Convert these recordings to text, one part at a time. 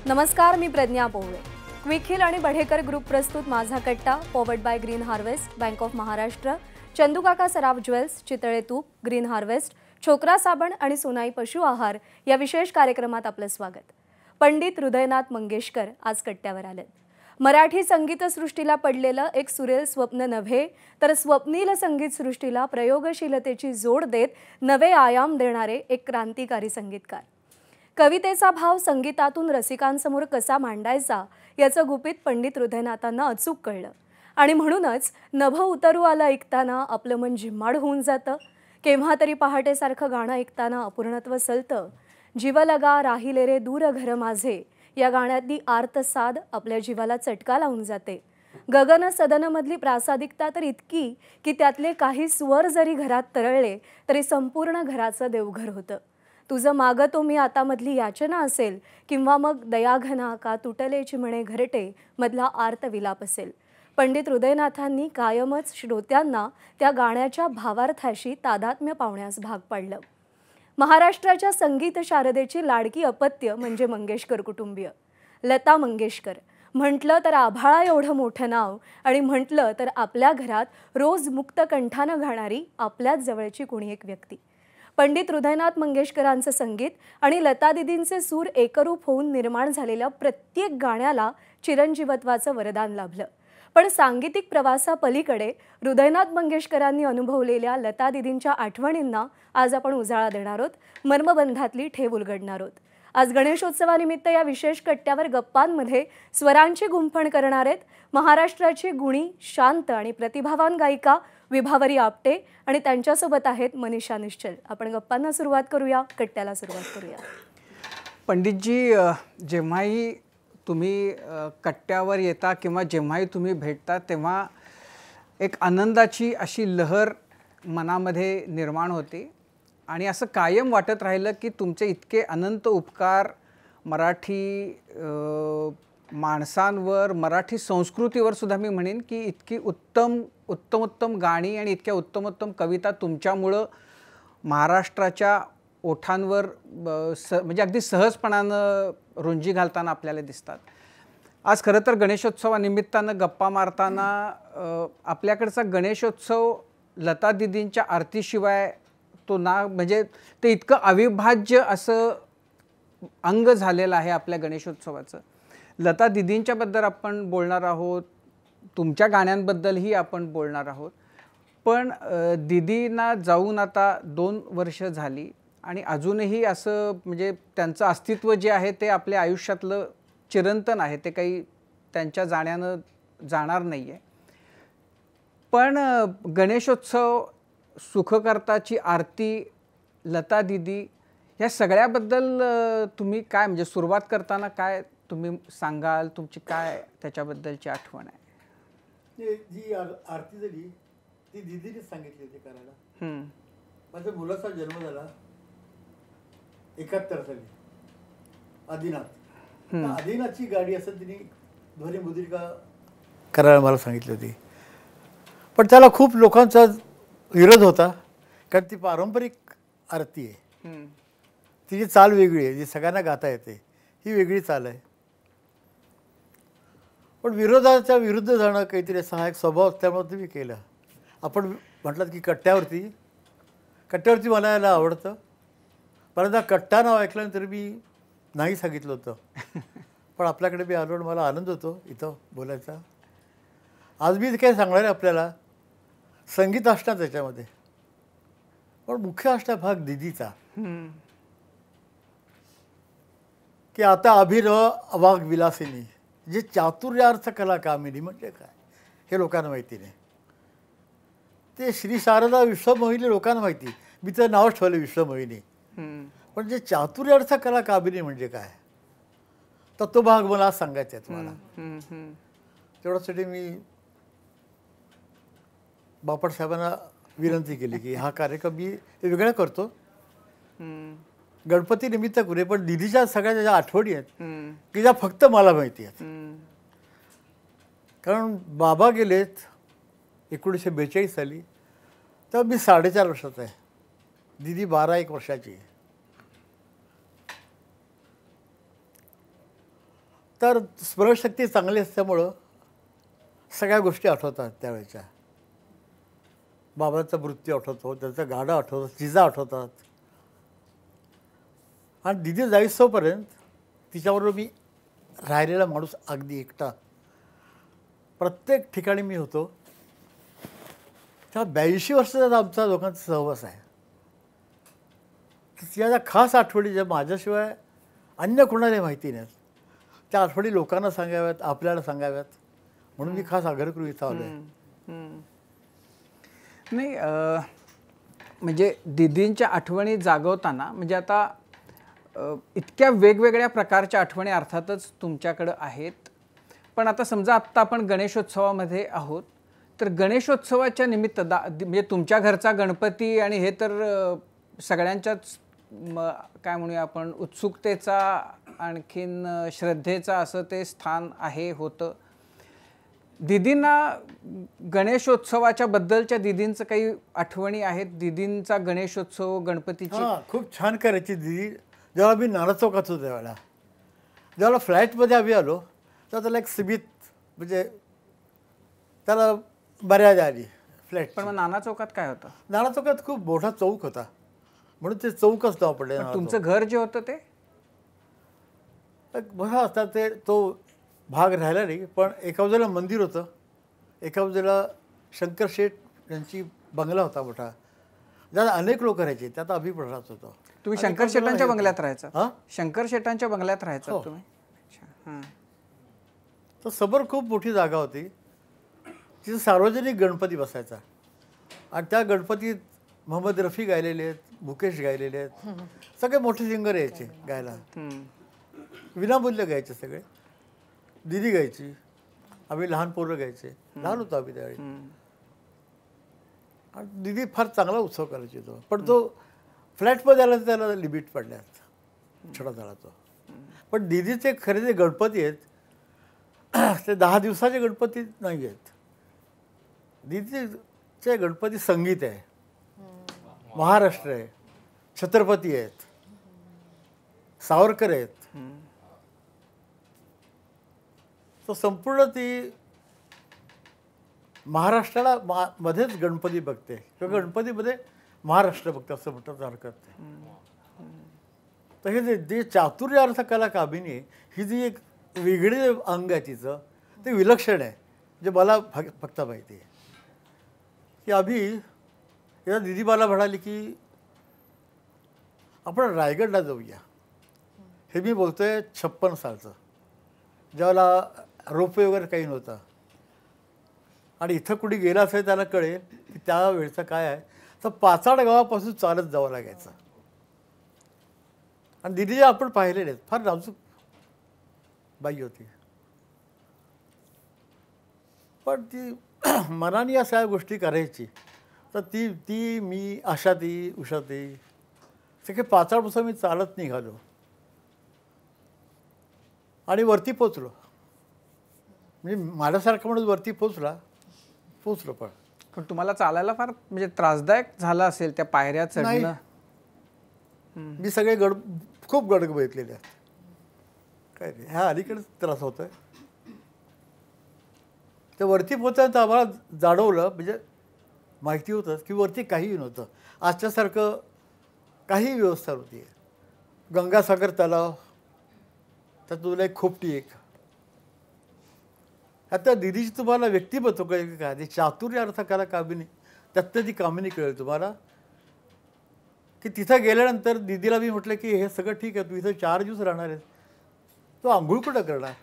नमस्कार, मी प्रज्ञा पोवळे. Quick hill आणि बढेकर group प्रस्तुत माझा कट्टा, powered by green harvest, bank of Maharashtra, चंदूकाका Saraf jewels, Chitale तूप, ग्रीन हार्वेस्ट, छोकरा साबण आणि सोनाई पशु आहार या विशेष कार्यक्रमात आपलं स्वागत. पंडित हृदयनाथ मंगेशकर आज कट्ट्यावर आलेत. मराठी संगीतसृष्टीला पडलेलं एक सुरेल स्वप्न नव्हे तर स्वप्नील संगीतसृष्टीला प्रयोगशीलतेची जोड देत नवे आयाम देणारे एक क्रांतिकारी संगीतकार. कवितेचा भाव संगीतातून रसिकांसमोर कसा मांडायचा याचं गुपित पंडित हृदयनाथांना अचूक कळलं आणि म्हणूनच नभ उतरू आलं ऐकताना आपलं मन झिम्माड होऊन जातं. केव्हा तरी पहाटेसारखं गाणं ऐकताना अपूर्णत्व सलतं. जीवलगा राहिले रे दूर घर माझे या गाण्यातली आर्तसाद आपल्या जीवाला चटका लावून जाते. गगन सदनमधली प्रासादिकता तर इतकी की त्यातले काही स्वर जरी घरात तरळले तरी संपूर्ण घराचं देवघर होतं. तुझं मागतो मी आता मधली याचना असेल किंवा मग दयाघना का तुटलेची म्हणे घरटे मधला आर्त विलाप असेल. पंडित हृदयनाथांनी कायमच श्रोत्यांना त्या गाण्याच्या भावार्थाशी तादात्म्य पावण्यास भाग पाडलं. महाराष्ट्राच्या संगीत शारदेची लाडकी अपत्य म्हणजे मंगेशकर कुटुंबीय. लता मंगेशकर म्हटलं तर आभाळा एवढं मोठं नाव आणि म्हटलं तर आपल्या घरात रोज मुक्त कंठानं गाणारी आपल्याच जवळची कुणी एक व्यक्ती. पंडित हृदयनाथ मंगेशकरांचं संगीत आणि लता दिदींचे सूर एकरूप होऊन निर्माण झालेल्या प्रत्येक गाण्याला चिरंजीवत्वाचं वरदान लाभलं. पण सांगीतिक प्रवासापलीकडे हृदयनाथ मंगेशकरांनी अनुभवलेल्या लता दिदींच्या आठवणींना आज आपण उजाळा देणार आहोत, मर्मबंधातली ठेव उलगडणार आहोत. आज गणेशोत्सवानिमित्त या विशेष कट्ट्यावर गप्पांमध्ये स्वरांची गुंफण करणार आहेत महाराष्ट्राची गुणी, शांत आणि प्रतिभावान गायिका विभावरी आपटे आणि त्यांच्यासोबत आहेत मनीषा निश्चल. आपण गप्पांना सुरुवात करूया, कट्ट्याला सुरुवात करूया. पंडितजी, जेव्हाही तुम्ही कट्ट्यावर येता किंवा जेव्हाही तुम्ही भेटता तेव्हा एक आनंदाची अशी लहर मनामध्ये निर्माण होते आणि असं कायम वाटत राहिलं की तुमचे इतके अनंत उपकार मराठी माणसांवर, मराठी संस्कृतीवर सुद्धा मी म्हणेन की इतकी उत्तम गाणी आणि इतक्या उत्तम कविता तुमच्यामुळं महाराष्ट्राच्या ओठांवर म्हणजे अगदी सहजपणानं रुंजी घालताना आपल्याला दिसतात. आज खरं तर गणेशोत्सवानिमित्तानं गप्पा मारताना आपल्याकडचा गणेशोत्सव लता दिदींच्या आरतीशिवाय तो ना म्हणजे ते इतकं अविभाज्य असं अंग झालेलं आहे आपल्या गणेशोत्सवाचं. लता दिदींच्याबद्दल आपण बोलणार आहोत, तुमच्या गाण्यांबद्दलही आपण बोलणार आहोत. पण दिदींना जाऊन आता 2 वर्ष झाली आणि अजूनही असं म्हणजे त्यांचं अस्तित्व जे आहे ते आपल्या आयुष्यातलं चिरंतन आहे, ते काही त्यांच्या जाण्यानं जाणार नाही आहे. पण गणेशोत्सव, सुखकर्ताची आरती, लता दिदी या सगळ्याबद्दल तुम्ही काय म्हणजे सुरुवात करताना काय तुम्ही सांगाल, तुमची काय त्याच्याबद्दलची आठवण आहे? जी आरती झाली ती दिदीने सांगितली होती करायला. माझ्या मुलाचा जन्म झाला 71 साली आदिनाथ. आदिनाथची गाडी असं तिने ध्वनी मुद्रिका करायला मला सांगितली होती. पण त्याला खूप लोकांचा विरोध होता कारण ती पारंपरिक आरती आहे, तिची चाल वेगळी आहे, जी सगळ्यांना गाता येते, ही वेगळी चाल आहे. पण विरोधाच्या विरुद्ध जाणं काहीतरी असा हा एक स्वभाव असल्यामुळे तुम्ही केलं. आपण म्हटलं की कट्ट्यावरती मला यायला आवडतं. परंतु कट्टा नाव ऐकल्यानंतर मी नाही सांगितलं होतं, पण आपल्याकडे मी आलो आणि मला आनंद होतो इथं बोलायचा. आज मी काय सांगणार आहे आपल्याला, संगीत असणार त्याच्यामध्ये, पण मुख्य असणार भाग दिदीचा की आता अभिनव अवाग विलासिनी, जे चातुर्यार्थ कला कामिनी म्हणजे काय हे लोकांना माहिती नाही. ते श्री शारदा विश्वमोहिनी लोकांना माहिती, मी तर नावच ठेवलं विश्वमोहिनी. पण जे चातुर्यार्थ कला कामिनी म्हणजे काय तर तो भाग मला आज सांगायचा आहे तुम्हाला. तेवढ्यासाठी मी बापट साहेबांना विनंती केली की हा कार्यक्रम मी वेगळा करतो, गणपती निमित्त करूया, पण दिदीच्या सगळ्या ज्या आठवणी आहेत की ज्या फक्त मला माहिती आहेत. कारण बाबा गेलेत 1942 साली, तर मी 4.5 वर्षाचा आहे, दिदी 12-1 वर्षाची आहे. तर स्मरणशक्ती चांगली असल्यामुळं सगळ्या गोष्टी आठवतात त्यावेळेच्या. बाबांचा मृत्यू आठवतो, त्यांचं गाणं आठवतं, चिजा आठवतात. आणि दिदी जाईस्तोपर्यंत तिच्याबरोबर मी राहिलेला माणूस अगदी एकटा. प्रत्येक ठिकाणी मी होतो. त्या 82 वर्षाचा आमचा लोकांचा सहवास आहे. त्या ज्या खास आठवणी ज्या माझ्याशिवाय अन्य कोणाला माहिती नाहीत, त्या आठवणी लोकांना सांगाव्यात, आपल्याला सांगाव्यात म्हणून मी खास आग्रह करून इथं आलो आहे. नाही म्हणजे दीदींच्या आठवणी जागवताना म्हणजे आता इतक्या वेगवेगळ्या प्रकारच्या आठवणी अर्थातच तुमच्याकडं आहेत. पण आता समजा आत्ता आपण गणेशोत्सवामध्ये आहोत, तर गणेशोत्सवाच्या निमित्त म्हणजे तुमच्या घरचा गणपती आणि हे तर सगळ्यांच्याच काय म्हणूया आपण उत्सुकतेचा आणखीन श्रद्धेचा असं ते स्थान आहे होतं. दीदींना गणेशोत्सवाच्या बद्दलच्या दीदींचं काही आठवणी आहेत? दीदींचा गणेशोत्सव गणपतीची खूप छान करायची दीदी. जेव्हा मी नाना चौकात होतो त्यावेळेला, जेव्हा फ्लॅटमध्ये आम्ही आलो तर त्याला एक सीमित म्हणजे त्याला मर्यादा आली फ्लॅट. पण मग नाना चौकात काय होतं? नाना चौकात खूप मोठा चौक होता म्हणून ते चौकच नाव पडले. तुमचं घर जे होतं ते बघा आता ते तो भाग राहिला नाही. पण एका बाजूला मंदिर होतं, एका बाजूला शंकर शेठ यांची बंगला होता मोठा, ज्यात अनेक लोक राहायचे. त्यात आम्ही पण राहत होतो. तुम्ही शंकर शेटांच्या बंगल्यात राहायचा? हां, शंकर शेटांच्या बंगल्यात राहायचा तुम्ही? अच्छा. तर समोर खूप मोठी जागा होती, तिथं सार्वजनिक गणपती बसायचा. आणि त्या गणपतीत मोहम्मद रफी गायलेले आहेत, मुकेश गायलेले आहेत, सगळे मोठे सिंगर यायचे गायला. विनामूल्य गायचे सगळे. दीदी गायची, आम्ही लहान पोरं गायचे, लहान होतो आम्ही त्यावेळी. आणि दीदी फार चांगला उत्सव करायची तो. पण तो फ्लॅटमध्ये आला तर त्याला लिमिट पडल्यात, छोटा झाला तो. पण दीदीचे खरे जे गणपती आहेत ते 10 दिवसाचे गणपती नाही आहेत. दीदीचे गणपती संगीत आहे, महाराष्ट्र आहे, छत्रपती आहेत, सावरकर आहेत. तो संपूर्ण ती महाराष्ट्राला मध्येच गणपती बघते किंवा गणपतीमध्ये महाराष्ट्र बघते असं म्हणतात हरकत नाही. तर हे जे चातुर्य अर्थ कला कामिनी ही जी एक वेगळी अंग आहे तिचं, ते विलक्षण आहे. जे मला फक्त माहिती आहे की आम्ही या दिदी मला म्हणाली की आपण रायगडला जाऊया. हे मी बोलतोय 56 सालचं, ज्यावेळेला रोपवे वगैरे काही नव्हता. आणि इथं कुणी गेला असेल त्याला कळेल की त्या वेळचं काय आहे. तर पाचाड गावापासून चालत जावं लागायचं. आणि दिदी आपण पाहिलेले आहेत, फार नाजूक बाई होती. पण ती मनाने या सगळ्या गोष्टी करायची. तर ती मी आशाती उषाती सगळे पाचाडपासून मी चालत निघालो आणि वरती पोचलो. म्हणजे माझ्यासारखं म्हणून वरती पोचलो. पण तुम्हाला चालायला फार म्हणजे त्रासदायक झालं असेल त्या पायऱ्या चढणं? मी सगळे खूप गडग बघितलेले आहेत. काय नाही, ह्या अलीकडेच त्रास होत आहे. तर वरती पोचल्यानंतर आम्हाला जाणवलं, म्हणजे माहिती होतं की वरती काहीही नव्हतं. आजच्यासारखं काही व्यवस्था नव्हती. गंगासागर तलाव, त्यात तुला एक खोपटी एक. आता दिदीची तुम्हाला व्यक्तिमत्व कळेल की काय, ते चातुर्य अर्थ कला कामिनी, त्यातनं ती कामिनी कळेल तुम्हाला. की तिथं गेल्यानंतर दिदीला मी म्हटलं की हे सगळं ठीक आहे, तू इथं 4 दिवस राहणार आहेस, तो आंघोळ कुठं करणार.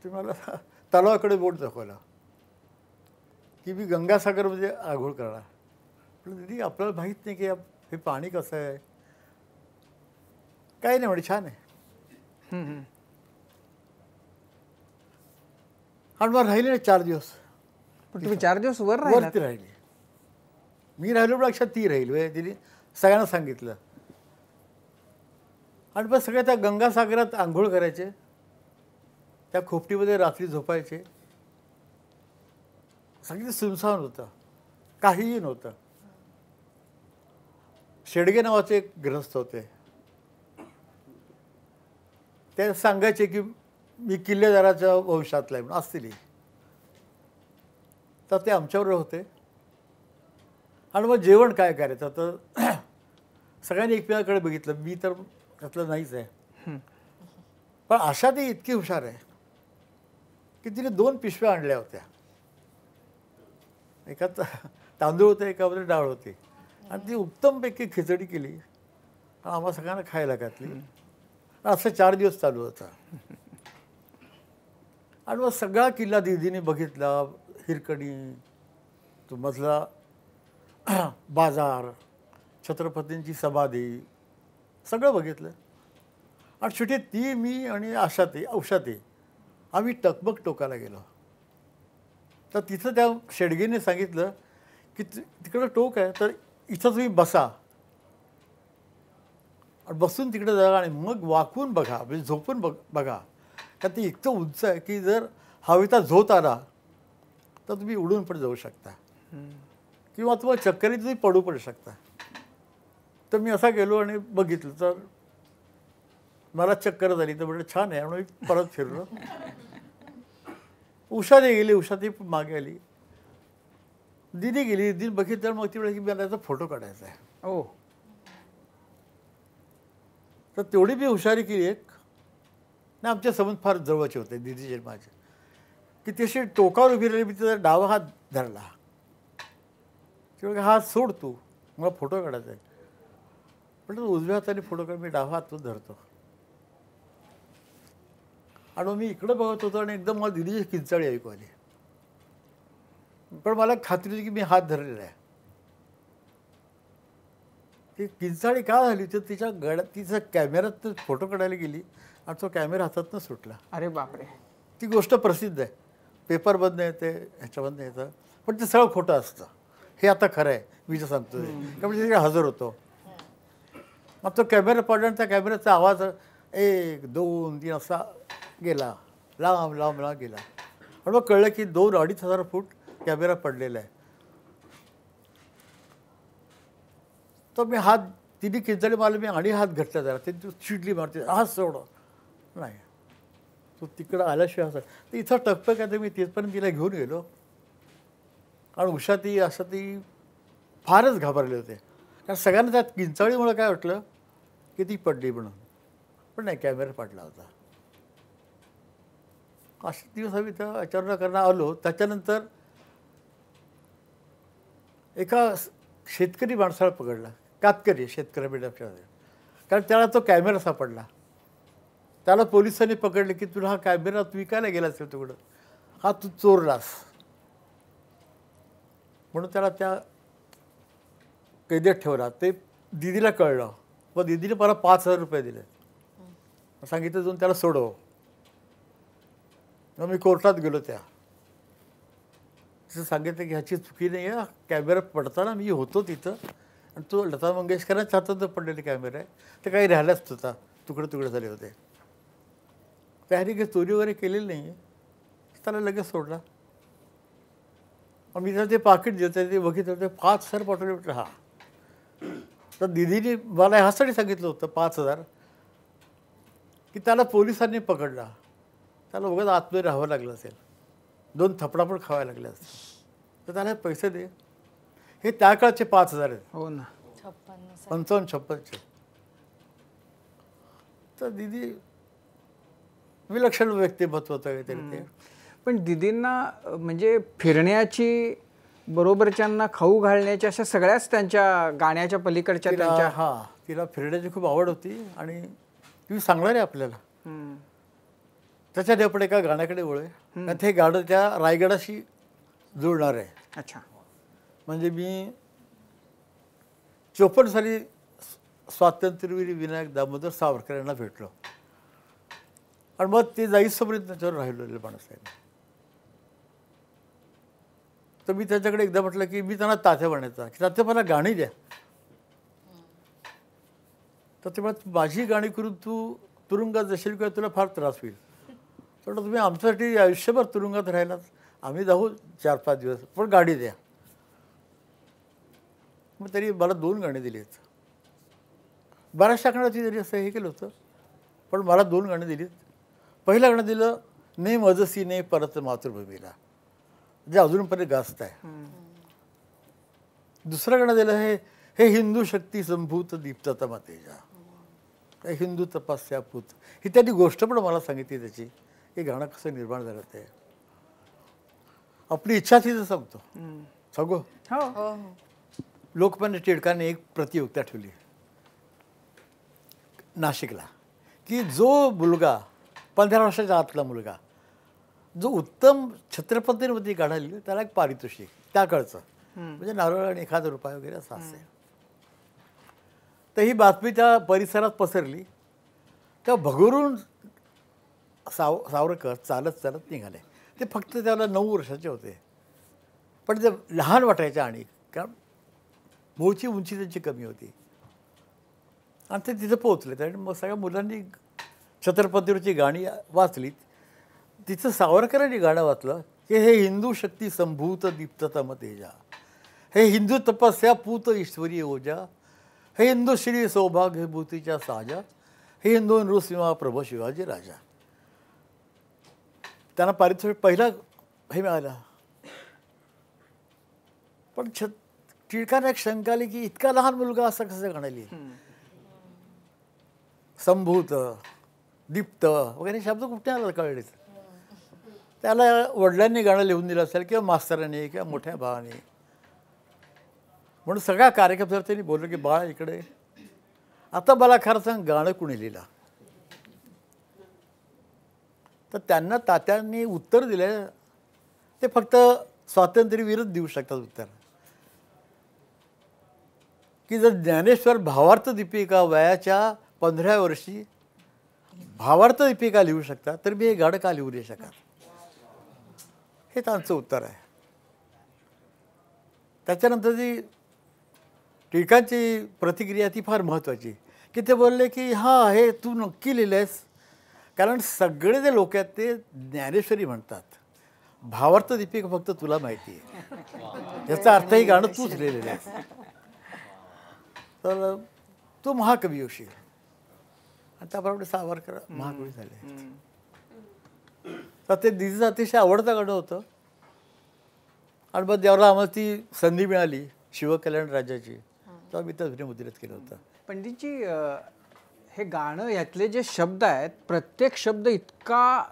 तुम्हाला तलावाकडे बोट दाखवला की मी गंगासागरमध्ये आंघोळ करणार. पण दिदी आपल्याला माहीत नाही की हे पाणी कसं आहे, काही नाही म्हणे, छान आहे. आणि मग राहिले ना 4 दिवस. पण तुम्ही 4 दिवस वरती राहिली. मी राहिलो पण लक्षात ती राहील वे. तिने सगळ्यांना सांगितलं. आणि मग सगळ्या त्या गंगासागरात आंघोळ करायचे, त्या खोपटीमध्ये रात्री झोपायचे. सगळं सुनसान होतं, काहीही नव्हतं. शेडगे नावाचे एक ग्रस्त होते, ते सांगायचे की मी किल्लेदाराच्या वंशातला आहे म्हणून असतील. तर ते आमच्याबरोबर होते. आणि मग जेवण काय करायचं तर सगळ्यांनी एकमेकाकडे बघितलं. मी तर त्यातलं नाहीच आहे. पण आशा ती इतकी हुशार आहे की तिने 2 पिशव्या आणल्या होत्या. एकात तांदूळ होते, एकामध्ये डाळ होती. आणि ती उत्तमपैकी खिचडी केली आणि आम्हा सगळ्यांना खायला घातली. असं 4 दिवस चालू होतं. आणि मग सगळा किल्ला दीदीने बघितला. हिरकणी, तो मधला बाजार, छत्रपतींची समाधी, सगळं बघितलं. आणि शेवटी ती, मी आणि उषाती आम्ही टकमक टोकाला गेलो. तर तिथं त्या शेडगेने सांगितलं की तिकडं टोक आहे, तर इथं तुम्ही बसा आणि बसून तिकडे जा आणि मग वाकून बघा, म्हणजे झोपून बघा. कारण ते इतकं उंच आहे की जर हवेचा झोत आला तर तुम्ही उडून पण जाऊ शकता किंवा तुम्हाला चक्करी तुम्ही पडू पण शकता. तर मी असा गेलो आणि बघितलं तर मला चक्कर झाली. तर म्हटलं छान आहे म्हणून मी परत फिरलो. उषाने गेली, उषाती मागे आली. दिदी गेली, दिदी बघितलं. मग ती वेळी की मला याचा फोटो काढायचा आहे. ओ, तर तेवढी मी हुशारी केली एक. नाही, आमचे संबंध फार जवळचे होते दिदीचे माझे, की तशी टोकावर उभी राहिली. मी तिचा डावा हात धरला. तेवढं हात सोड, तू मला फोटो काढायचा आहे. पण उजव्या हाताने फोटो काढ, मी डावा हात तो धरतो. आणि मी इकडं बघत होतो आणि एकदम मला दिदीची किंचाळी ऐकू आली. पण मला खात्री होती की मी हात धरलेला आहे. ती किंचाळी का झाली तर तिच्या गळ्यात, तिचा कॅमेऱ्यात फोटो काढायला गेली आणि तो कॅमेरा हातातनं सुटला. अरे बापरे. ती गोष्ट प्रसिद्ध आहे. पेपरमधनं येते, ह्याच्यामधनं येतं. पण ते सगळं खोटं असतं. हे आता खरं आहे, मी जे सांगतो ते. त्यामुळे तिथे हजर होतो. मग तो कॅमेरा पडला आणि त्या कॅमेऱ्याचा आवाज 1, 2, 3 असा गेला. लांब लांब लांब गेला. आणि मग कळलं की 2-2.5 फूट कॅमेरा पडलेला आहे. तर मी हात, तिने किंचाळी मारली, मी आणि हात घटला जरा. ते चिडली मारते, हात सोड. नाही, तो तिकडं आल्याशिवाय असं. तर इथं टकपक आहे. तर मी तिथपर्यंत तिला घेऊन गेलो. आणि उषाती ती फारच घाबरले होते. कारण सगळ्यांना त्यात किंचाळीमुळं काय वाटलं की ती पडली म्हणून. पण नाही, कॅमेरा पडला होता. असे दिवस आम्ही त्या याच्यावर करणार आलो. त्याच्यानंतर एका शेतकरी माणसाला पकडला. कातकरी शेतकरी बिल्डरच्या, कारण त्याला तो कॅमेरा सापडला. त्याला पोलिसांनी पकडले की तुला हा कॅमेरा तू विकायला गेला असेल तिकडं, हा तू चोरलास म्हणून त्याला त्या कैदेत ठेवला. ते दिदीला कळलं. मग दिदीने मला 5,000 रुपये दिले. सांगितलं जाऊन त्याला सोडव. मग मी कोर्टात गेलो. तिथं सांगितलं की ह्याची चुकी नाही आहे. कॅमेरा पडताना मी होतो तिथं आणि तो लता मंगेशकरांच्या हातात पडलेले कॅमेरा आहे. ते काही राहिलाच होता, तुकडे तुकडे झाले होते. त्याने काही चोरी वगैरे केलेली नाही आहे. त्याला लगेच सोडला. मग मी त्याला ते पाकिट देतं ते बघितलं, ते 5,000 पाठवले. म्हटलं हा. तर दिदीने मला ह्यासाठी सांगितलं होतं 5,000 की त्याला पोलिसांनी पकडला, त्याला उगाच आतमध्ये राहावं लागलं असेल, 2 थपडा पण खावायला लागले असतील, तर त्याला पैसे दे. हे त्या काळचे 5,000 आहेत. हो ना. 55-56. तर दिदी विलक्षण व्यक्तिमत्व होतं काहीतरी ते. पण दिदींना म्हणजे फिरण्याची, बरोबरच्यांना खाऊ घालण्याची, अशा सगळ्याच त्यांच्या गाण्याच्या पलीकडच्या त्यांच्या. हां, तिला फिरण्याची खूप आवड होती. आणि ती सांगणार आहे आपल्याला. त्याच्यात आपण एका गाण्याकडे वळूया. कारण ते गाणं त्या रायगडाशी जुळणार आहे. अच्छा. म्हणजे मी 54 साली स्वातंत्र्यवीर विनायक दामोदर सावरकर यांना भेटलो. आणि मग ते जाईस्तोपर्यंत त्याच्यावर राहिलेले माणूस आहे. तर मी त्याच्याकडे एकदा म्हटलं की मी त्यांना तात्या म्हणायचा की तात्या मला गाणी द्या. तर ते म्हणत माझी गाणी करून तू तुरुंगात जाशील किंवा तुला फार त्रास होईल. तर तुम्ही आमच्यासाठी आयुष्यभर तुरुंगात राहिलात, आम्ही जाऊ 4-5 दिवस, पण गाडी द्या. मग तरी मला 2 गाणी दिली आहेत. बऱ्याचशा काळाची तरी असं हे केलं होतं. पण मला 2 गाणी दिलीत. पहिलं गाणं दिलं ने मजसी ने परत मातृभूमीला, जे अजूनपर्यंत गाजत आहे. दुसरं गाणं दिलं हे हे हिंदू शक्ती संभूत दीप्ततम तेजा, हे हिंदू तपस्यापूत. ही त्यांनी गोष्ट पण मला सांगितली त्याची, हे गाणं कसं निर्माण झालं ते. आपली इच्छा तिथं सांगतो. सांगू? हो. लोकमान्य टिळकांनी एक प्रतियोगिता ठेवली नाशिकला, की जो मुलगा 15 वर्षाच्या आतला मुलगा जो उत्तम छत्रपतींवरती गाणं लिहिलं त्याला एक पारितोषिक त्या काळचं, म्हणजे नारळ आणि एखादा रुपया वगैरे असं असेल. तर ही बातमी त्या परिसरात पसरली. तेव्हा भगुरून सावरकर चालत चालत निघाले. ते फक्त त्याला 9 वर्षाचे होते, पण ते लहान वाटायचे. आणि कारण मूळची उंची त्यांची कमी होती. आणि ते तिथं पोहोचले. आणि मग सगळ्या मुलांनी छत्रपतीवरची गाणी वाचलीत. तिथं सावरकरांनी गाणं वाचलं की हे हिंदू शक्ती संभूत दीप्ततम तेजा, हे हिंदू तपस्या पूत ईश्वरी ओजा, हे हिंदू श्री सौभाग्यभूतीच्या साजा, हे हिंदू नृसिंहा प्रभू शिवाजी राजा. त्यांना पारितोषिक पहिला हे मिळाला. पण टिळकांना एक शंका आली की इतका लहान मुलगा असं कसं गाणं लिहिलं. संभूत दीप्त वगैरे शब्द कुठे आला कळले. त्याला वडिलांनी गाणं लिहून दिलं असेल किंवा मास्तरांनी किंवा मोठ्या भावाने. म्हणून सगळ्या कार्यक्रमात त्यांनी बोललं की बाळा इकडे, आता मला खरं सांग गाणं कुणी लिहिलं. तर त्यांना तात्यांनी उत्तर दिलं, ते फक्त स्वातंत्र्यविरुद्ध देऊ शकतात उत्तर, की जर ज्ञानेश्वर भावार्थ दीपिका वयाच्या 15व्या वर्षी भावार्थ दीपिका लिहू शकतात तर मी हे गाणं का लिहू नाही शकत. हे त्यांचं उत्तर आहे. त्याच्यानंतर जी टिळकांची प्रतिक्रिया ती फार महत्त्वाची, की ते बोलले की हां हे तू नक्की लिहिलं आहेस, कारण सगळे जे लोक आहेत ते ज्ञानेश्वरी म्हणतात, भावार्थ दीपिका फक्त तुला माहिती आहे, याचा अर्थ हे गाणं तूच लिहिलेलं आहेस, तर तू महाकवी होशील. आणि त्याप्रमाणे सावरकर महाकवी झाले. तर ते दिदीचं अतिशय आवडतं गाणं होतं. आणि मग जेव्हा आम्हाला ती संधी मिळाली शिवकल्याण राजाची, तेव्हा मी त्या मुद्रित केलं होतं. पंडितजी, हे गाणं यातले जे शब्द आहेत प्रत्येक शब्द इतका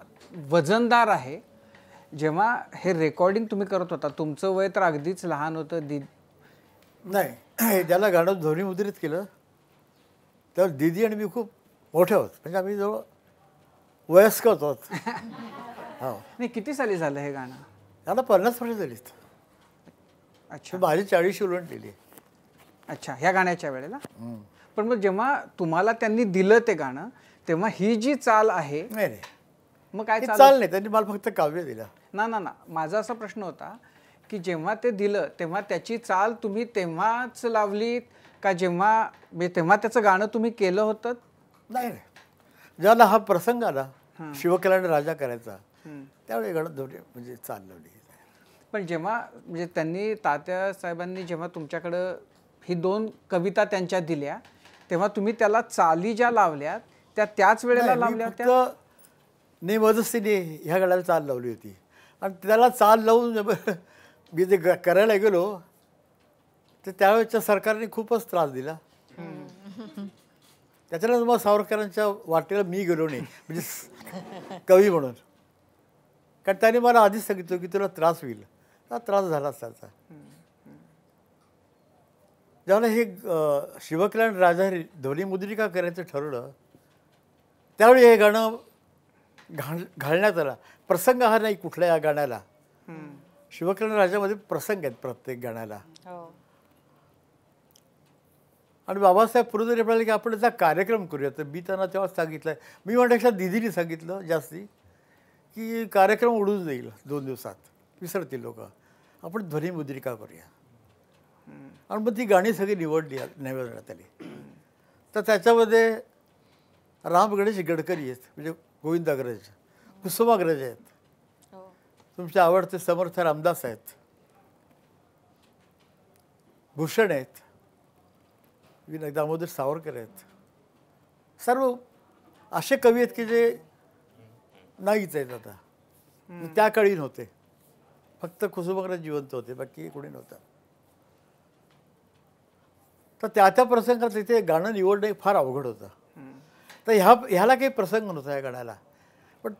वजनदार आहे. जेव्हा हे रेकॉर्डिंग तुम्ही करत होता, तुमचं वय तर अगदीच लहान होतं. नाही, ज्याला गाणं ध्वनिमुद्रित केलं तेव्हा दीदी आणि मी खूप मोठे आहोत, म्हणजे आम्ही जवळ वयस्कर होतो. हो. नाही, किती साली झालं हे गाणं? त्याला 50 वर्ष झालीत. अच्छा. माझी 40 उलटलेली. अच्छा, ह्या गाण्याच्या वेळेला. पण मग जेव्हा तुम्हाला त्यांनी दिलं ते गाणं, तेव्हा ही जी चाल आहे, नाही मग काय चाल नाही, त्यांनी मला फक्त काव्य दिलं. ना माझा असा प्रश्न होता की जेव्हा ते दिलं तेव्हा त्याची चाल तुम्ही तेव्हाच लावलीत का, तेव्हा त्याचं गाणं तुम्ही केलं होतं? नाही, ज्याला हा प्रसंग आला शिवकल्याण राजा करायचा त्यावेळी गाणं म्हणजे चाल लावली. पण जेव्हा म्हणजे त्यांनी तात्यासाहेबांनी जेव्हा तुमच्याकडं ही 2 कविता त्यांच्या दिल्या, तेव्हा तुम्ही त्याला चाली ज्या लावल्या त्या त्याच वेळेला लावल्या होत्या? ने मजस्तीने ह्या गाण्याला चाल लावली होती. आणि त्याला चाल लावून मी जे करायला गेलो तर त्यावेळेच्या सरकारने खूपच त्रास दिला. त्याच्यानंतर मग सावरकरांच्या वाटेला मी गेलो नाही, म्हणजे कवी म्हणून, कारण त्याने मला आधीच सांगितलं की तुला त्रास होईल. हा त्रास झालाच त्याचा. जेव्हा हे शिवकल्याण राजा ध्वनिमुद्रिका करायचं ठरवलं त्यावेळी हे गाणं घालण्यात आला. प्रसंग हा नाही कुठल्या या गाण्याला, शिवकल्याण राजामध्ये प्रसंग आहेत प्रत्येक गाण्याला. आणि बाबासाहेब पुरंदरे म्हणाले की आपण याचा कार्यक्रम करूया. तर मी त्यांना तेव्हा सांगितलं, मी म्हणण्यापेक्षा दिदीने सांगितलं जास्ती, की कार्यक्रम उडून जाईल 2 दिवसात, विसरतील लोक, आपण ध्वनिमुद्रिका करूया. आणि मग ती गाणी सगळी निवडण्यात आली. तर त्याच्यामध्ये राम गणेश गडकरी आहेत, म्हणजे गोविंदाग्रज, कुसुमाग्रज आहेत, तुमचे आवडते समर्थ रामदास आहेत, भूषण आहेत, दामोदर सावरकर आहेत, सर्व असे कवी आहेत की जे नाहीच आहेत आता, त्या काळी नव्हते, फक्त कुसुमाग्रज जिवंत होते, बाकी कोणी नव्हतं. तर त्या प्रसंगात तिथे गाणं निवडणं फार अवघड होतं. तर ह्याला काही प्रसंग नव्हता या गाण्याला, पण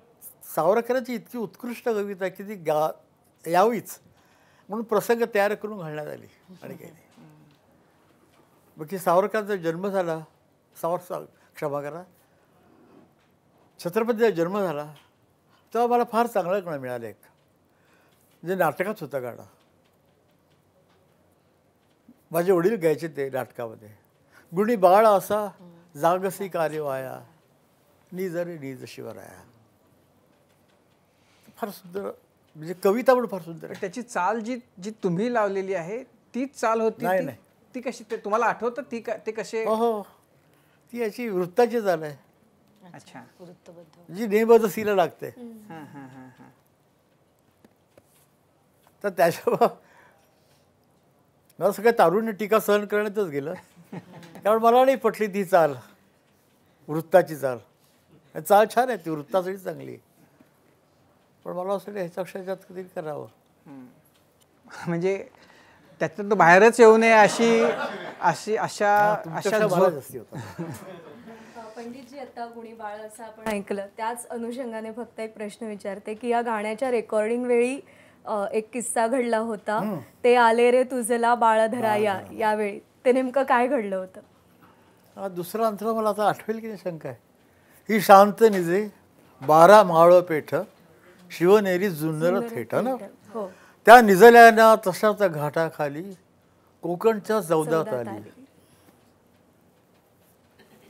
सावरकरांची इतकी उत्कृष्ट कविता की ती यावीच म्हणून प्रसंग तयार करून घालण्यात आली आणि काही नाही. बाकी सावरकरांचा जन्म झाला, क्षमा करा, छत्रपतीचा जन्म झाला तेव्हा मला फार चांगलं गाणं मिळालं एक, जे नाटकात होतं गाणं. माझे वडील गायचे ते नाटकामध्ये. गुणी बाळ असा जागसी कार्य वाया, निज रे निज शिवराया. फार सुंदर, म्हणजे कविता पण फार सुंदर आहे. त्याची चाल जी जी तुम्ही लावलेली आहे तीच चाल होती? नाही, नाही. ती कशी, ते तुम्हाला आठवतं ते कसे? हो, ती याची वृत्ताची चाल आहे. अच्छा, जी नेमबद्ध सीला लागते. तर त्याच्यावर मला सगळं तारुण्य टीका सहन करण्यातच गेलं, कारण मला नाही पटली ती चाल, वृत्ताची चाल. चाल छान आहे, ती वृत्तासाठी चांगली, पण मला असं ह्याच्यापेक्षा ह्याच्यात कधी करावं. म्हणजे त्याच्यात तो बाहेरच येऊ नये अशी अशी अशा अशा जास्ती होता. पंडितजी, आता गुणी बाळ असं आपण ऐकलं, त्याच अनुषंगाने फक्त एक प्रश्न विचारते की या गाण्याच्या रेकॉर्डिंग वेळी एक किस्सा घडला होता, ते आले रे तुझला बाळ धराया, यावेळी ते नेमकं काय घडलं होतं? दुसरा अंतरा मला आता आठवेल की नाही शंका आहे. ही शांत निजे 12 माळ पेठ, शिवनेरी जुन्नर थेट ना. हो, त्या निजल्याना तशाच घाटाखाली कोकणच्या जौदात आली.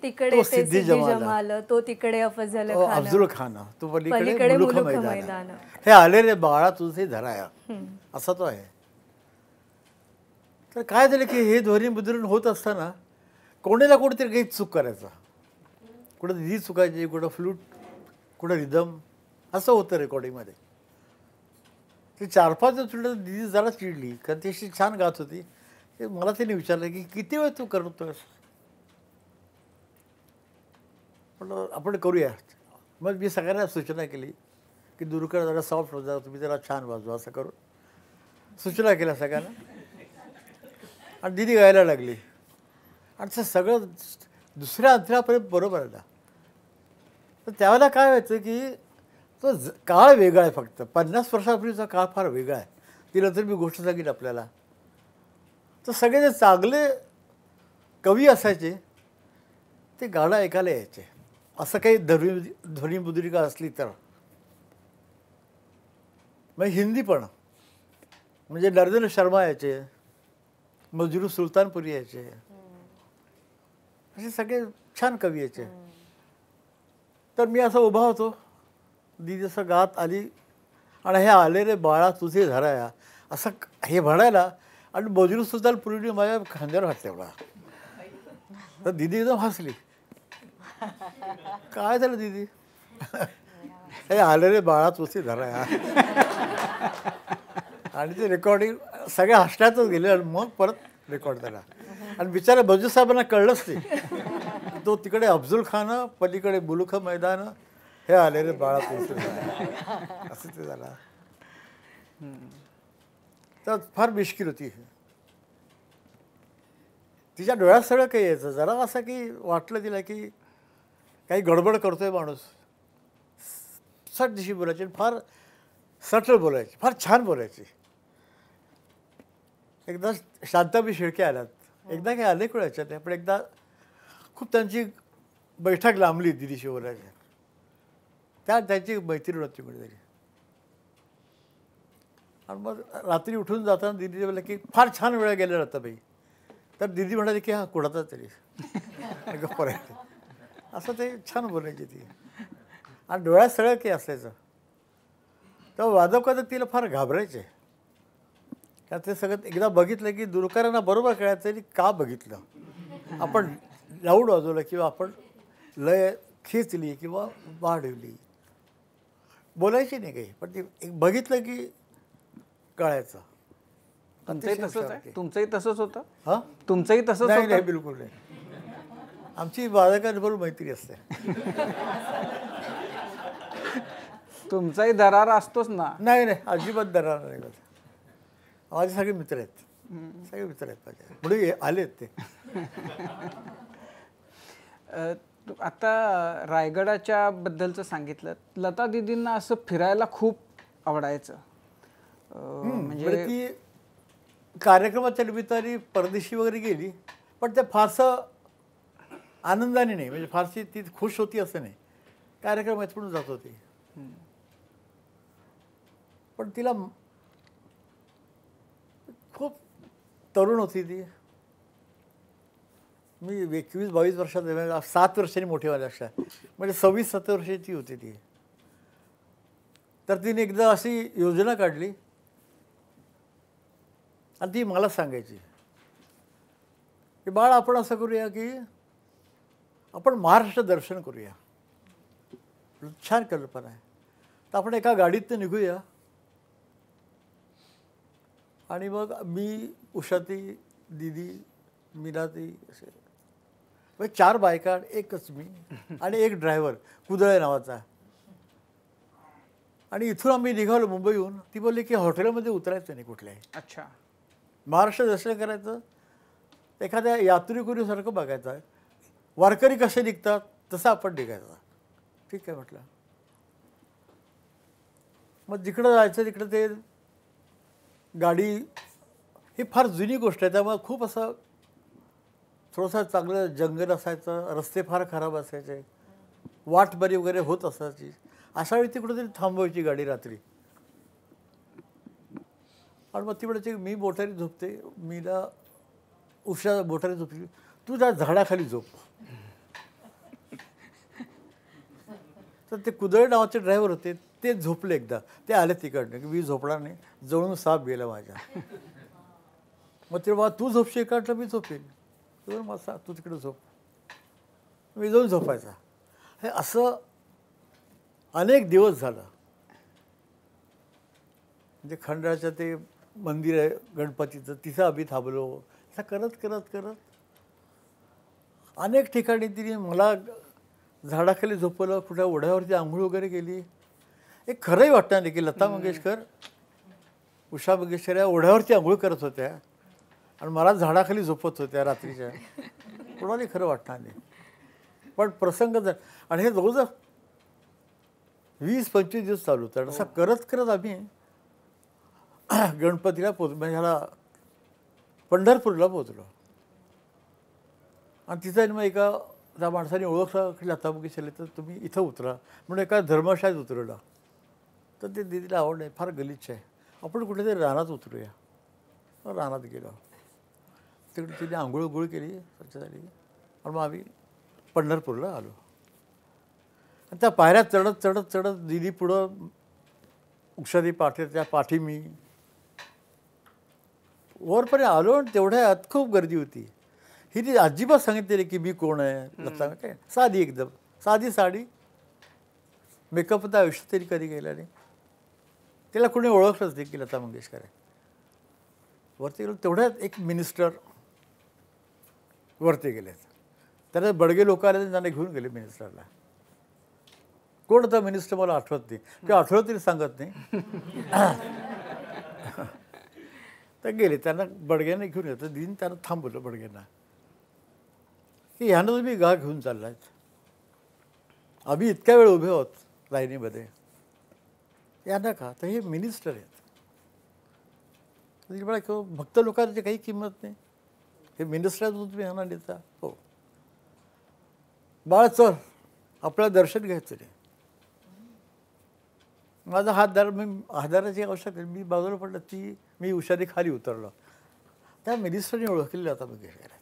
तिकडे ते सिद्धी जमाल, तो तिकडे अफजल खान, तो पलीकडे पलीकडे मुलुख मुलुख मैदान. मैदान. हे आले रे बाळा तुझे धराया, असा तो आहे. तर काय झालं की हे ध्वनी मुद्रण होत असताना कोणीला कोणीतरी काही चूक करायचा, कुठं दिदी चुकायची, कुठं फ्लूट, कुठं रिदम, असं होतं रेकॉर्डिंगमध्ये. ते 4-5 चुटलं, दिदी जरा चिडली, कारण ती अशी छान गात होती. ते मला त्यांनी विचारलं की किती वेळ तू करतोस, म्हटलं आपण करूया. मग मी सगळ्यांना सूचना केली की दुरकर जरा सॉफ्ट होता, तुम्ही जरा छान वाजवा, असं करून सूचना केल्या सगळ्यांना. आणि दिदी गायला लागली आणि ते सगळं दुसऱ्या अंतरापर्यंत बरोबर आला. तर त्यावेळेला काय व्हायचं की तो काळ वेगळा आहे, फक्त 50 वर्षापूर्वीचा काळ फार वेगळा आहे. ती नंतर मी गोष्ट सांगितली आपल्याला. तर सगळे जे चांगले कवी असायचे ते गाणं ऐकायला यायचे. असं काही ध्वनिमुद्रिका असली तर, मग हिंदी पण, म्हणजे नरेंद्र शर्मा यायचे, मजरू सुलतानपुरी यायचे, असे सगळे छान कवी यायचे. तर मी असा उभा होतो, दीदी असं गात आली आणि हे आले रे बाळा तुझे धराया असं हे म्हणायला, आणि मजरू सुलतानपुरीने माझ्या खांद्यावर हात ठेवला. तर दीदी एकदम हसली. काय झालं दीदी, हे आले रे बाळा तुझे धराया. आणि ते रेकॉर्डिंग सगळ्या हसण्यातच गेले आणि मग परत रेकॉर्ड झाला. आणि बिचारा बजू साहेबांना कळलंच नाही. तो तिकडे अफजल खान, पलीकडे मुलुख मैदान, हे आले रे बाळा तुझे धराया, असं ते झालं. तर फार मुश्किल होती. तिच्या डोळ्यात सगळं काही यायचं, जरा असं की वाटलं तिला की काही गडबड करतोय माणूस. सट दिशी बोलायची, फार सटल बोलायची, फार छान बोलायची. एकदा शांताबाई शेळके आल्यात, एकदा काही अनेक वेळ याच्यात, पण एकदा खूप त्यांची बैठक लांबली दिदीशी बोलायची. त्यांची मैत्रीण होती कुठेतरी. आणि मग रात्री उठून जाताना दिदी बोलला की फार छान वेळा गेल्या रत्ताबाई. तर दिदी म्हणाली की हा कुणाचा तरी गप्प राहायचं, असं ते छान बोलायची ती. आणि डोळ्यात सगळं काही असायचं. तेव्हा वादक तिला फार घाबरायचे. का ते सगळं एकदा बघितलं की दुरकरांना बरोबर कळायचं की का बघितलं. आपण लाऊड वाजवलं किंवा आपण लय खेचली किंवा वाढवली, बोलायची नाही काही, पण ते एक बघितलं की कळायचं. तुमचंही तसंच आहे? तुमचंही तसंच होतं? हां, तुमचंही तसंच नाही होतं? नाही, बिलकुल नाही. आमची बाळकांबरोबर मैत्री असते. तुमचाही दरार असतोच ना. नाही नाही, अजिबात दरार नाही. माझे सगळे मित्र आहेत, सगळे मित्र आहेत माझे, पुढे आलेत ते. आता रायगडाच्या बद्दलचं सांगितलं. लता दीदींना असं फिरायला खूप आवडायचं. म्हणजे ती कार्यक्रमाच्या निमित्ताने परदेशी वगैरे गेली, पण ते फारसं आनंदाने नाही, म्हणजे फारशी ती खुश होती असं नाही. कार्यक्रमात पण जात होती, पण तिला खूप तरुण होती ती. मी 21-22 वर्षात, 7 वर्षांनी मोठी माझ्यापेक्षा, म्हणजे 26-27 वर्षाची होती ती. तर तिने एकदा अशी योजना काढली आणि ती मला सांगायची की बाळ, आपण असं करूया की आपण महाराष्ट्र दर्शन करूया. छान कल्पना आहे. तर आपण एका गाडीतनं निघूया आणि मग मी, उषाती, दीदी, मीनाती, असे 4 बायका, एकच मी आणि एक ड्रायव्हर कुदळे नावाचा. आणि इथून आम्ही निघालो मुंबईहून. ती बोलली की हॉटेलमध्ये उतरायचं नाही कुठल्याही. अच्छा. महाराष्ट्र दर्शन करायचं, एखाद्या यात्रेकरूसारखं बघायचं आहे. वारकरी कसे निघतात तसं आपण निघायचं. ठीक आहे म्हटलं. मग जिकडं जायचं तिकडं ते गाडी, ही फार जुनी गोष्ट आहे, त्यामुळे खूप असं थोडंसं चांगलं जंगल असायचं, रस्ते फार खराब असायचे, वाट बरी वगैरे होत असायची. अशा वेळी ती कुठेतरी थांबवायची गाडी रात्री. आणि मग तिकडे मी मोटारी झोपते, मीला उषा मोटारी झोपली, तू त्या झाडाखाली झोप. तर ते कुदळे नावाचे ड्रायव्हर होते, ते झोपले. एकदा ते आले तिकडनं की मी झोपणार नाही, जवळून साप गेला माझ्या. मग ते बा तू झोपशील का? मी झोपेन. मग तू तिकडे झोप, मी जाऊन झोपायचा. हे असं अनेक दिवस झालं. म्हणजे खंडाळ्याचं ते मंदिर आहे गणपतीचं, तिथं आम्ही थांबलो. असं करत करत करत अनेक ठिकाणी तिने मला झाडाखाली झोपवलं, कुठल्या ओढ्यावरती आंघोळ वगैरे केली. एक खरंही वाटणार नाही की लता मंगेशकर, उषा मंगेशकर या ओढ्यावरती आंघोळ करत होत्या आणि मला झाडाखाली झोपत होत्या रात्रीच्या. कोणालाही खरं वाटणार नाही. पण प्रसंग जर, आणि हे जवळजवळ 20-25 दिवस चालू होतं. असं करत करत आम्ही गणपतीला म्हणजे ह्याला पंढरपूरला पोचलो. आणि तिथं मग एका त्या माणसाने ओळखलं की लता मंगेशकर, तर तुम्ही इथं उतरा म्हणून एका धर्मशाळेत उतरवलं. तर ते दीदीला आवड नाही, फार गलिच्छ आहे, आपण कुठेतरी रानात उतरूया. रानात गेलो. तिकडे तिने आंघोळ केली, स्वच्छ झाली, आणि मग आम्ही पंढरपूरला आलो. आणि त्या पायऱ्या चढत चढत चढत दीदी पुढं, उषादी पाठी, त्या पाठी मी वरपर्यंत आलो. आणि तेवढ्यात खूप गर्दी होती. ही ती अजिबात सांगितलेली की मी कोण आहे. लता काय साधी, एकदम साधी साडी, मेकअप तर आयुष्यात तरी कधी गेला नाही. तिला कोणी ओळखलंच नाही की लता मंगेशकर आहे. वरती गेलो, तेवढ्यात एक मिनिस्टर वरती गेलेत. त्याला बडगे लोक आले, त्यांना घेऊन गेले मिनिस्टरला. कोण होता मिनिस्टर मला आठवत नाही, किंवा आठवत तरी सांगत नाही. तर गेले, त्यांना बडग्याने घेऊन येतं. दिन त्यांना थांबवलं बडग्यांना की ह्यानं तुम्ही गा घेऊन चाललायत, आम्ही इतक्या वेळ उभे आहोत लाईनीमध्ये, यांना का? तर हे मिनिस्टर आहेत. मला भक्त लोकांची काही किंमत नाही, हे मिनिस्टर तुम्ही ह्यांना देता. हो बाळ, चल आपल्याला दर्शन घ्यायचं नाही. माझा हातदार, मी हातदाराची आवश्यक आहे, मी बाजूला पडलं. मी उषादी खाली उतरलो. त्या मिनिस्टरने ओळखलेलं लता मंगेशकर आहेत.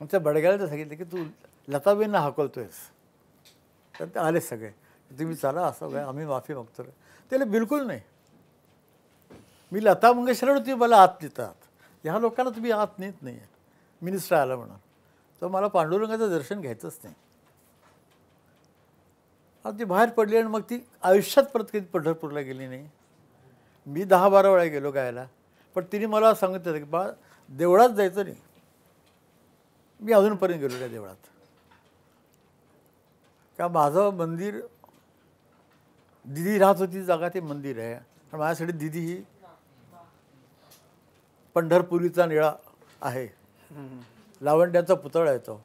त्या बडग्याला तर सांगितलं की तू लताबाईंना हाकलतोयस. तर ते आले सगळे, तुम्ही चला, असं काय, आम्ही माफी मागतो. त्याला बिलकुल नाही, मी लता मंगेशकर, तुम्ही मला आत नेतात, ह्या लोकांना तुम्ही आत नेत नाही आहे. मिनिस्टर आला म्हणून तर मला पांडुरंगाचं दर्शन घ्यायचंच नाही. आणि ती बाहेर पडली. आणि मग ती आयुष्यात परत कधी पंढरपूरला गेली नाही. मी 10-12 वेळा गेलो गायला, पण तिने मला सांगितलं की बाळा, देवळात जायचं नाही. मी अजूनपर्यंत गेलो त्या देवळात. का माझं मंदिर, दिदी राहत होती जागा ते मंदिर आहे. आणि माझ्यासाठी दिदी ही पंढरपुरीचा निळा आहे, लावंड्याचा पुतळा आहे तो.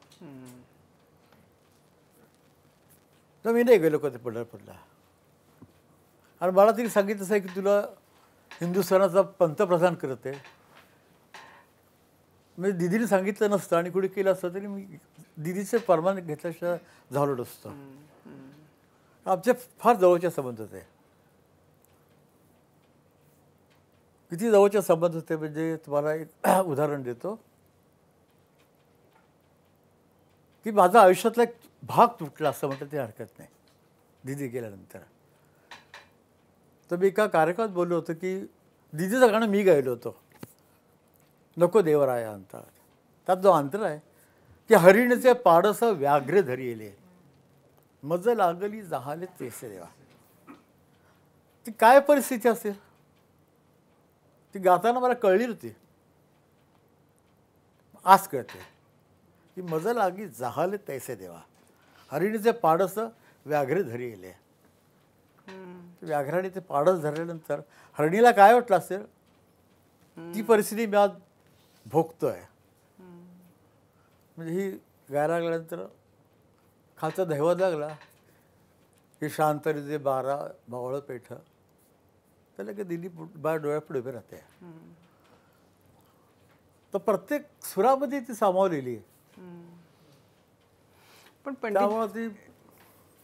तर मी नाही गेलो कधी पंढरपूरला. आणि मला तरी सांगितलं असं आहे की तुला हिंदुस्थानाचा पंतप्रधान करते. म्हणजे दिदीने सांगितलं नसतं आणि कुठे केलं असतं तरी मी दिदीचे परवानगी घेतल्याशिवाय झालो नसतो. आमचे फार जवळचे संबंध होते. किती जवळचे संबंध होते म्हणजे तुम्हाला एक उदाहरण देतो की माझा आयुष्यातला एक भाग तुटला असं म्हटलं ते हरकत नाही दिदी गेल्यानंतर. तर मी एका कार्यक्रमात बोललो होतो की दिदीचं गाणं मी गायलो होतो, नको देवराया अंतर. त्यात जो अंतर आहे की हरिणचे पाडस व्याघ्र धरी येले, मज लागली जहाले तेसे देवा. ती काय परिस्थिती असेल ती गाताना मला कळली होती, आज कळते की मज लागी जहाले तैसे देवा, हरिणीचे पाडस व्याघ्र धरी येले. व्याघ्राने ते पाडस धरल्यानंतर हरिणीला काय वाटलं असेल ती परिस्थिती मी आज भोगतोय. म्हणजे ही गायला लागल्यानंतर खालचा दैवत लागला की शांत जे 12 बावळ पेठ, त्याला की दिली बाहेर डोळ्यापुढे उभे राहते. तर प्रत्येक सुरामध्ये ती सामावलेली आहे. पण त्यामुळे ती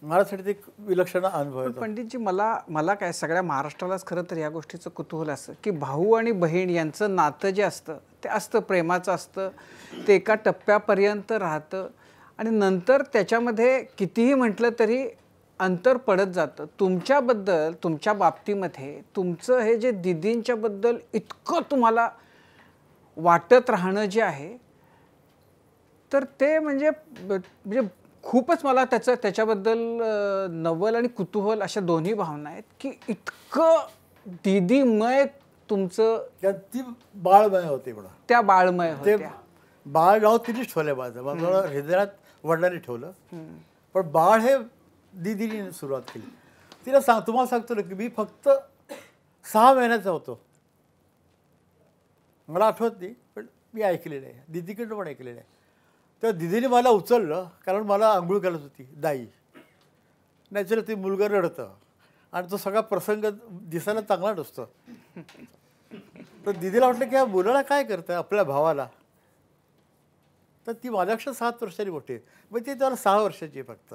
माझ्यासाठी ते एक विलक्षण अनुभव आहे. पंडितजी, मला काय सगळ्या महाराष्ट्रालाच खरं तर या गोष्टीचं कुतूहल असतं की भाऊ आणि बहीण यांचं नातं जे असतं ते असतं प्रेमाचं असतं, ते एका टप्प्यापर्यंत राहतं आणि नंतर त्याच्यामध्ये कितीही म्हटलं तरी अंतर पडत जातं. तुमच्याबद्दल, तुमच्या बाबतीमध्ये तुमचं हे जे दिदींच्याबद्दल इतकं तुम्हाला वाटत राहणं जे आहे तर ते म्हणजे खूपच मला त्याच्याबद्दल नवल आणि कुतूहल अशा दोन्ही भावना आहेत की इतकं दिदीमय तुमचं. ती बाळमय होते बघा, त्या बाळमय ते होत्या. बाळ नाव तिनेच ठेवलंय माझं, मला हृदयात वडिलांनी ठेवलं. पण बाळ हे दिदीने सुरुवात केली. तिला तुम्हाला सांगतो ना की मी फक्त 6 महिन्याचा होतो, मला आठवत नाही पण मी ऐकलेलं आहे, दिदीकडनं पण ऐकलेलं आहे. तेव्हा दिदीने मला उचललं कारण मला आंघोळ करत होती दाई. नॅचरल ती मुलगा रडतं आणि तो सगळा प्रसंग दिसायला चांगला नसतो. तर दिदीला वाटलं की या मुलाला काय करतं आपल्या भावाला. तर ती माझ्यापेक्षा 7 वर्षांनी मोठी आहे, मग ती त्याला 6 वर्षाची आहे फक्त.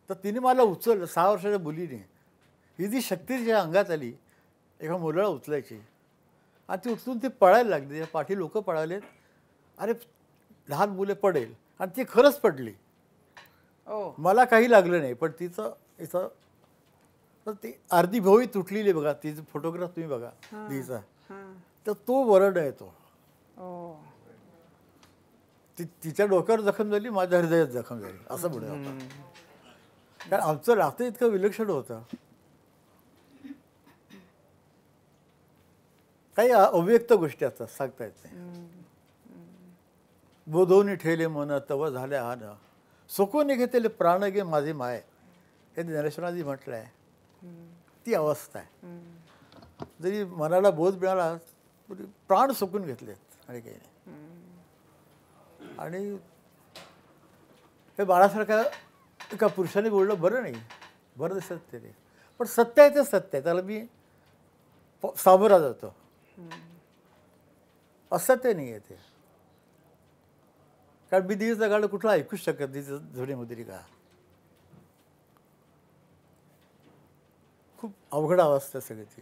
तर तिने मला उचललं 6 वर्षाच्या मुलीने. ही जी शक्ती तिच्या अंगात आली एका मुलाला उचलायची आणि ती उचलून ती पळायला लागली. पाठी लोक पळालेत, अरे लहान मुले पडेल, आणि ती खरंच पडली. मला काही लागलं नाही पण तिचं तर ती अर्धी भोवी तुटलेली बघा. तिचा फोटोग्राफ तुम्ही बघा तिचा, तर तो वरड आहे तो. तिच्या डोक्यावर जखम झाली, माझ्या हृदयात जखम झाली असं पुढे होतं. कारण आमचं नातं इतकं विलक्षण होतं. काही अव्यक्त गोष्टी असतात, सांगता येत नाही. बोधवून ठेले मन तव झाल्या हा न, सुकून घेतले प्राण गे माझे माय, हे ज्ञानेश्वरांनी म्हटलं आहे. ती अवस्था आहे. जरी मनाला बोध मिळाला तरी प्राण सुकून घेतलेत आणि काही नाही. आणि हे बाळासारख्या एका पुरुषाने बोललं बरं नाही, बरं दिसत ते, पण सत्य आहे ते सत्य आहे, त्याला मी सामोरा जातो. असत्य नाही आहे ते. कारण मी दिदीचं गाणं कुठलं ऐकूच शकत नाही, जुने मुद्री का. खूप अवघड अवस्था सगळी ती.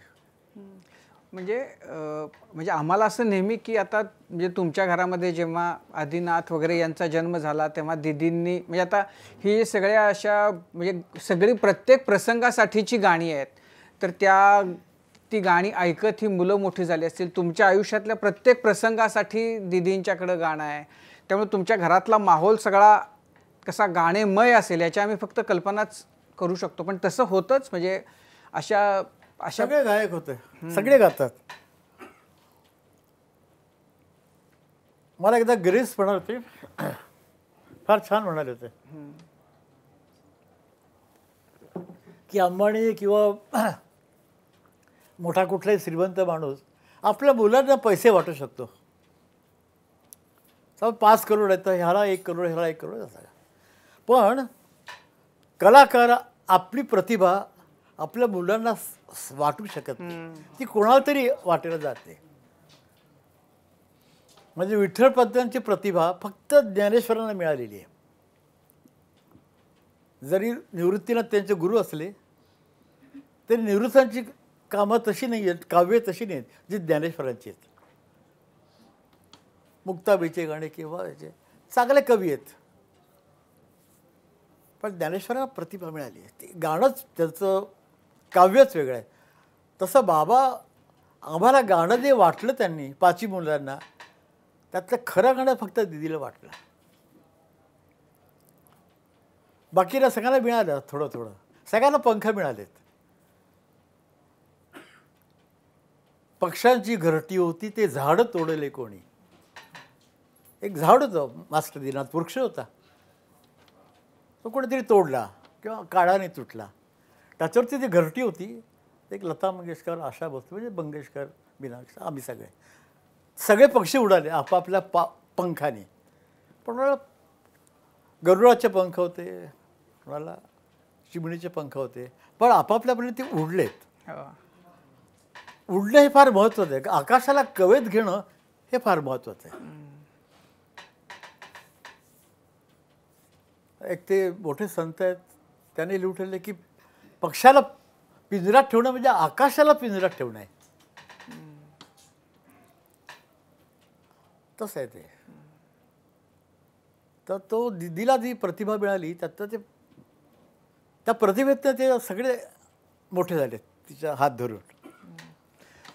म्हणजे आम्हाला असं नेहमी की आता म्हणजे तुमच्या घरामध्ये जेव्हा आदिनाथ वगैरे यांचा जन्म झाला तेव्हा दिदींनी म्हणजे आता ही सगळ्या अशा म्हणजे सगळी प्रत्येक प्रसंगासाठीची गाणी आहेत, तर ती गाणी ऐकत ही मुलं मोठी झाली असतील. तुमच्या आयुष्यातल्या प्रत्येक प्रसंगासाठी दिदींच्याकडं गाणं आहे, त्यामुळे तुमच्या घरातला माहोल सगळा कसा गाणेमय असेल याची आम्ही फक्त कल्पनाच करू शकतो. पण तसं होतंच. म्हणजे अशा सगळे गायक होते, सगळे गातात. मला एकदा ग्रेस म्हणाले होते, फार छान म्हणाले होते की अंबानी किंवा मोठा कुठलाही श्रीमंत माणूस आपल्या मुलांना पैसे वाटू शकतो. 5 करोड आहेत तर ह्याला 1 करोड, ह्याला 1 करोड असं. पण कलाकार आपली प्रतिभा आपल्या मुलांना वाटू शकत नाही, ती कोणाला तरी वाटायला जाते. म्हणजे विठ्ठलपंतांची प्रतिभा फक्त ज्ञानेश्वरांना मिळालेली आहे. जरी निवृत्तीनाथ त्यांचे गुरु असले तरी निवृत्तांची कामं तशी नाही आहेत, काव्ये तशी नाही आहेत जी ज्ञानेश्वरांची आहेत. मुक्ताबाईचे गाणे किंवा याचे चांगले कवी आहेत, पण ज्ञानेश्वरांना प्रतिभा मिळाली आहे. ते गाणंच त्याचं काव्यच वेगळं आहे. तसं बाबा आम्हाला गाणं जे वाटलं त्यांनी 5 मुलांना, त्यातलं खरं गाणं फक्त दिदीला वाटलं. बाकीला सगळ्यांना मिळालं थोडं थोडं, सगळ्यांना पंख मिळालेत. पक्ष्यांची घरटी होती ते झाडं तोडले कोणी. एक झाड होतं मास्टर दिनात, वृक्ष होता, तो कोणीतरी तोडला किंवा काळाने तुटला. त्याच्यावरती ती घरटी होती. एक लता मंगेशकर, आशा भोसले, म्हणजे मंगेशकर, मीनाक्षी, आम्ही सगळे पक्षी उडाले आपापल्या पंखाने. पण कोणाला गरुडाचे पंख होते, कोणाला चिमणीचे पंख होते, पण आपापल्यापणे ते उडलेत. उडणं हे फार महत्त्वाचं आहे. आकाशाला कवेत घेणं हे फार महत्त्वाचं आहे. एक ते मोठे संत आहेत, त्याने लिहून ठेवले की पक्षाला पिंजऱ्यात ठेवणं म्हणजे आकाशाला पिंजऱ्यात ठेवणं आहे. तसं आहे ते. तर तो दिदीला जी प्रतिभा मिळाली त्यात ते, त्या प्रतिभेतनं ते सगळे मोठे झाले तिच्या हात धरून.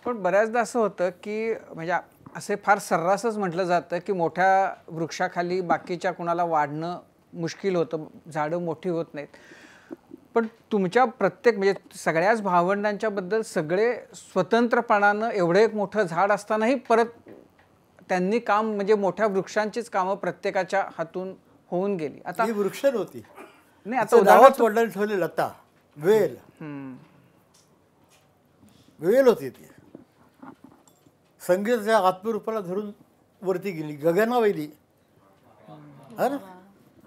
पण बऱ्याचदा असं होतं की म्हणजे असे फार सर्रासच म्हटलं जातं की मोठ्या वृक्षाखाली बाकीच्या कुणाला वाढणं मुश्किल होतं, झाडं मोठी होत नाहीत. पण तुमच्या प्रत्येक म्हणजे सगळ्याच भावंडांच्याबद्दल सगळे स्वतंत्रपणानं एवढे एक मोठं झाड असतानाही परत त्यांनी काम म्हणजे मोठ्या वृक्षांचीच कामं प्रत्येकाच्या हातून होऊन गेली. आता ही वृक्ष नव्हती, नाही आता उदाहरणार्थ वडिलांनी ठेवले लता, वेल, वेल होती ती. संगीताच्या आत्मरूपाला धरून वरती गेली, गगनावैली. हा ना,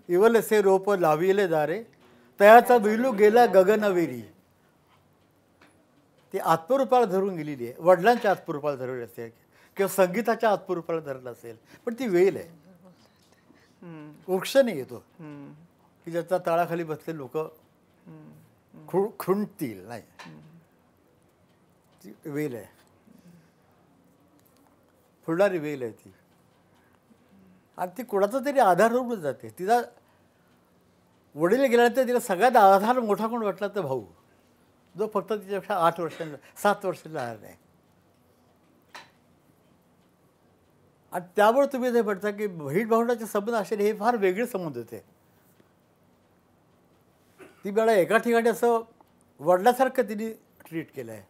इवलसे रोप लाविले दारे, तयाचा विलू गेला गगनवेरी. ती आत्मरूपाला धरून गेलेली आहे. वडिलांच्या आत्मरूपाला धरली असेल किंवा संगीताच्या आत्मरूपाला धरलं असेल, पण ती वेल आहे, वृक्ष नाही येतो की ज्याच्या तळाखाली बसले लोक खुंटतील. नाही, ती वेल आहे, फुलणारी वेल आहे ती. आणि ती कोणाचा तरी आधार होऊन जाते. तिला वडील गेल्यानंतर तिला सगळ्यात आधार मोठा कोण वाटला तर भाऊ, जो फक्त तिच्यापेक्षा 8 वर्षांना 7 वर्षांना लहान आहे. आणि त्यामुळे तुम्ही जे म्हणता की बहीण भावंडाचे संबंध असेल, हे फार वेगळे संबंध होते. ती मला एका ठिकाणी असं वडिलासारखं तिने ट्रीट केलं आहे,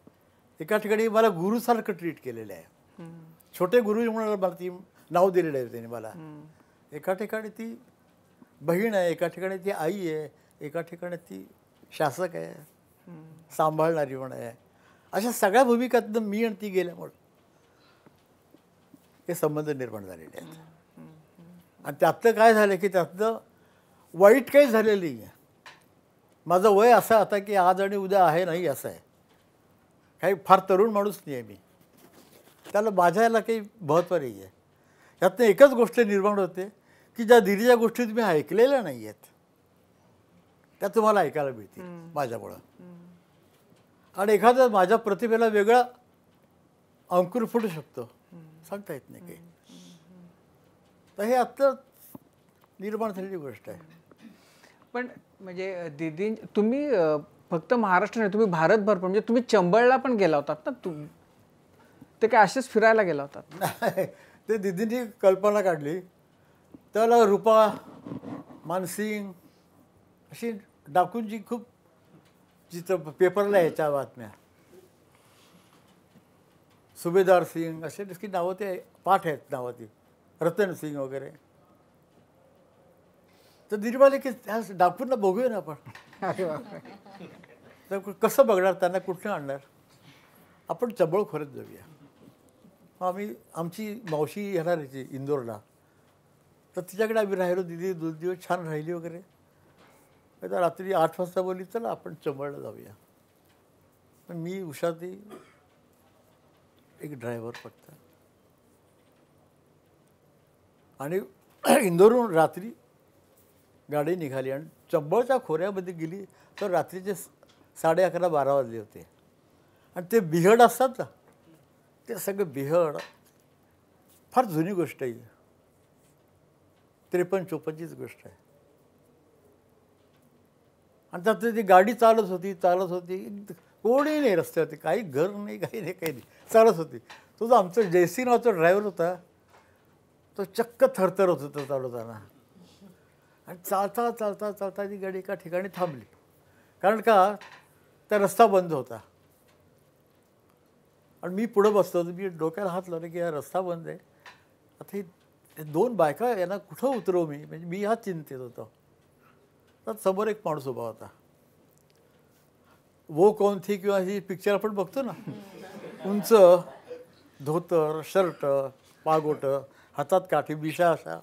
एका ठिकाणी मला गुरुसारखं ट्रीट केलेलं आहे. छोटे गुरु म्हणून मला ती नाव दिलेलं आहे त्यांनी मला. एका ठिकाणी ती बहीण आहे, एका ठिकाणी ती आई आहे, एका ठिकाणी ती शासक आहे, सांभाळणारी पण आहे. अशा सगळ्या भूमिकातनं मी आणि ती गेल्यामुळे हे संबंध निर्माण झालेले आहेत. आणि त्यातलं काय झालं की त्यातलं वाईट काही झालेलं नाही आहे. माझं वय असं आता की आज आणि उद्या आहे नाही असं आहे. काही फार तरुण माणूस नाही आहे मी, त्याला माझ्या याला काही महत्त्व नाही आहे. यातनं एकच गोष्ट निर्माण होते की ज्या दिदीच्या गोष्टी तुम्ही ऐकलेल्या नाही आहेत त्या तुम्हाला ऐकायला मिळतील माझ्यामुळं. आणि एखादा माझ्या प्रतिभेला वेगळा अंकुर फुटू शकतो, सांगता येत नाही काही. तर हे आत्ता निर्माण झालेली गोष्ट आहे. पण म्हणजे दीदी तुम्ही फक्त महाराष्ट्र नाही, तुम्ही भारतभर पण, म्हणजे तुम्ही चंबळला पण गेला होतात ना, ते काय असेच फिरायला गेला होतात? नाही, ते दीदींनी कल्पना काढली. त्याला रूपा, मानसिंग अशी डाकूंची खूप चित्र पेपरला यायच्या बातम्या, सुभेदार सिंग असे की नावं ते पाठ आहेत नावं ती. रतन सिंग वगैरे. तर दिदी म्हणाले की त्या डाकूंना बघूया ना आपण. अरे बापरे. तर कसं बघणार, त्यांना कुठनं आणणार. आपण चबळखोऱ्यात जाऊया. आम्ही आमची मावशी येणार यायची इंदोरला, तर तिच्याकडे आम्ही राहिलो. दिदी 2 दिवस छान राहिली वगैरे. तर रात्री 8 वाजता बोलली चला आपण चंबळला जाऊया. पण मी उषाती एक ड्रायव्हर फक्त. आणि इंदोरहून रात्री गाडी निघाली आणि चंबळच्या खोऱ्यामध्ये गेली तर रात्रीचे 11:30-12 वाजले होते. आणि ते बिहड असतात ना, ते सगळे बिहड फार जुनी गोष्ट आहे. 53-54चीच गोष्ट आहे. आणि त्यात ती गाडी चालत होती. कोणी नाही रस्त्यावरती, काही घर नाही, काही नाही. चालत होती. तो जो आमचा जयसी नावाचा ड्रायव्हर होता, तो चक्क थरथरत होता चालवताना. आणि चालता ती गाडी एका ठिकाणी थांबली. कारण का, त्या रस्ता बंद होता. आणि मी पुढं बसलो होतो. मी डोक्याला हात लावले की हा रस्ता बंद आहे. आता हे 2 बायका यांना कुठं उतरवू मी, म्हणजे मी ह्या चिंतेत होतो. तर समोर एक माणूस उभा होता. वो कौन थी किंवा ही पिक्चर आपण बघतो ना, उंच धोतर, शर्ट, पागोटं, हातात काठी, बिशा अशा.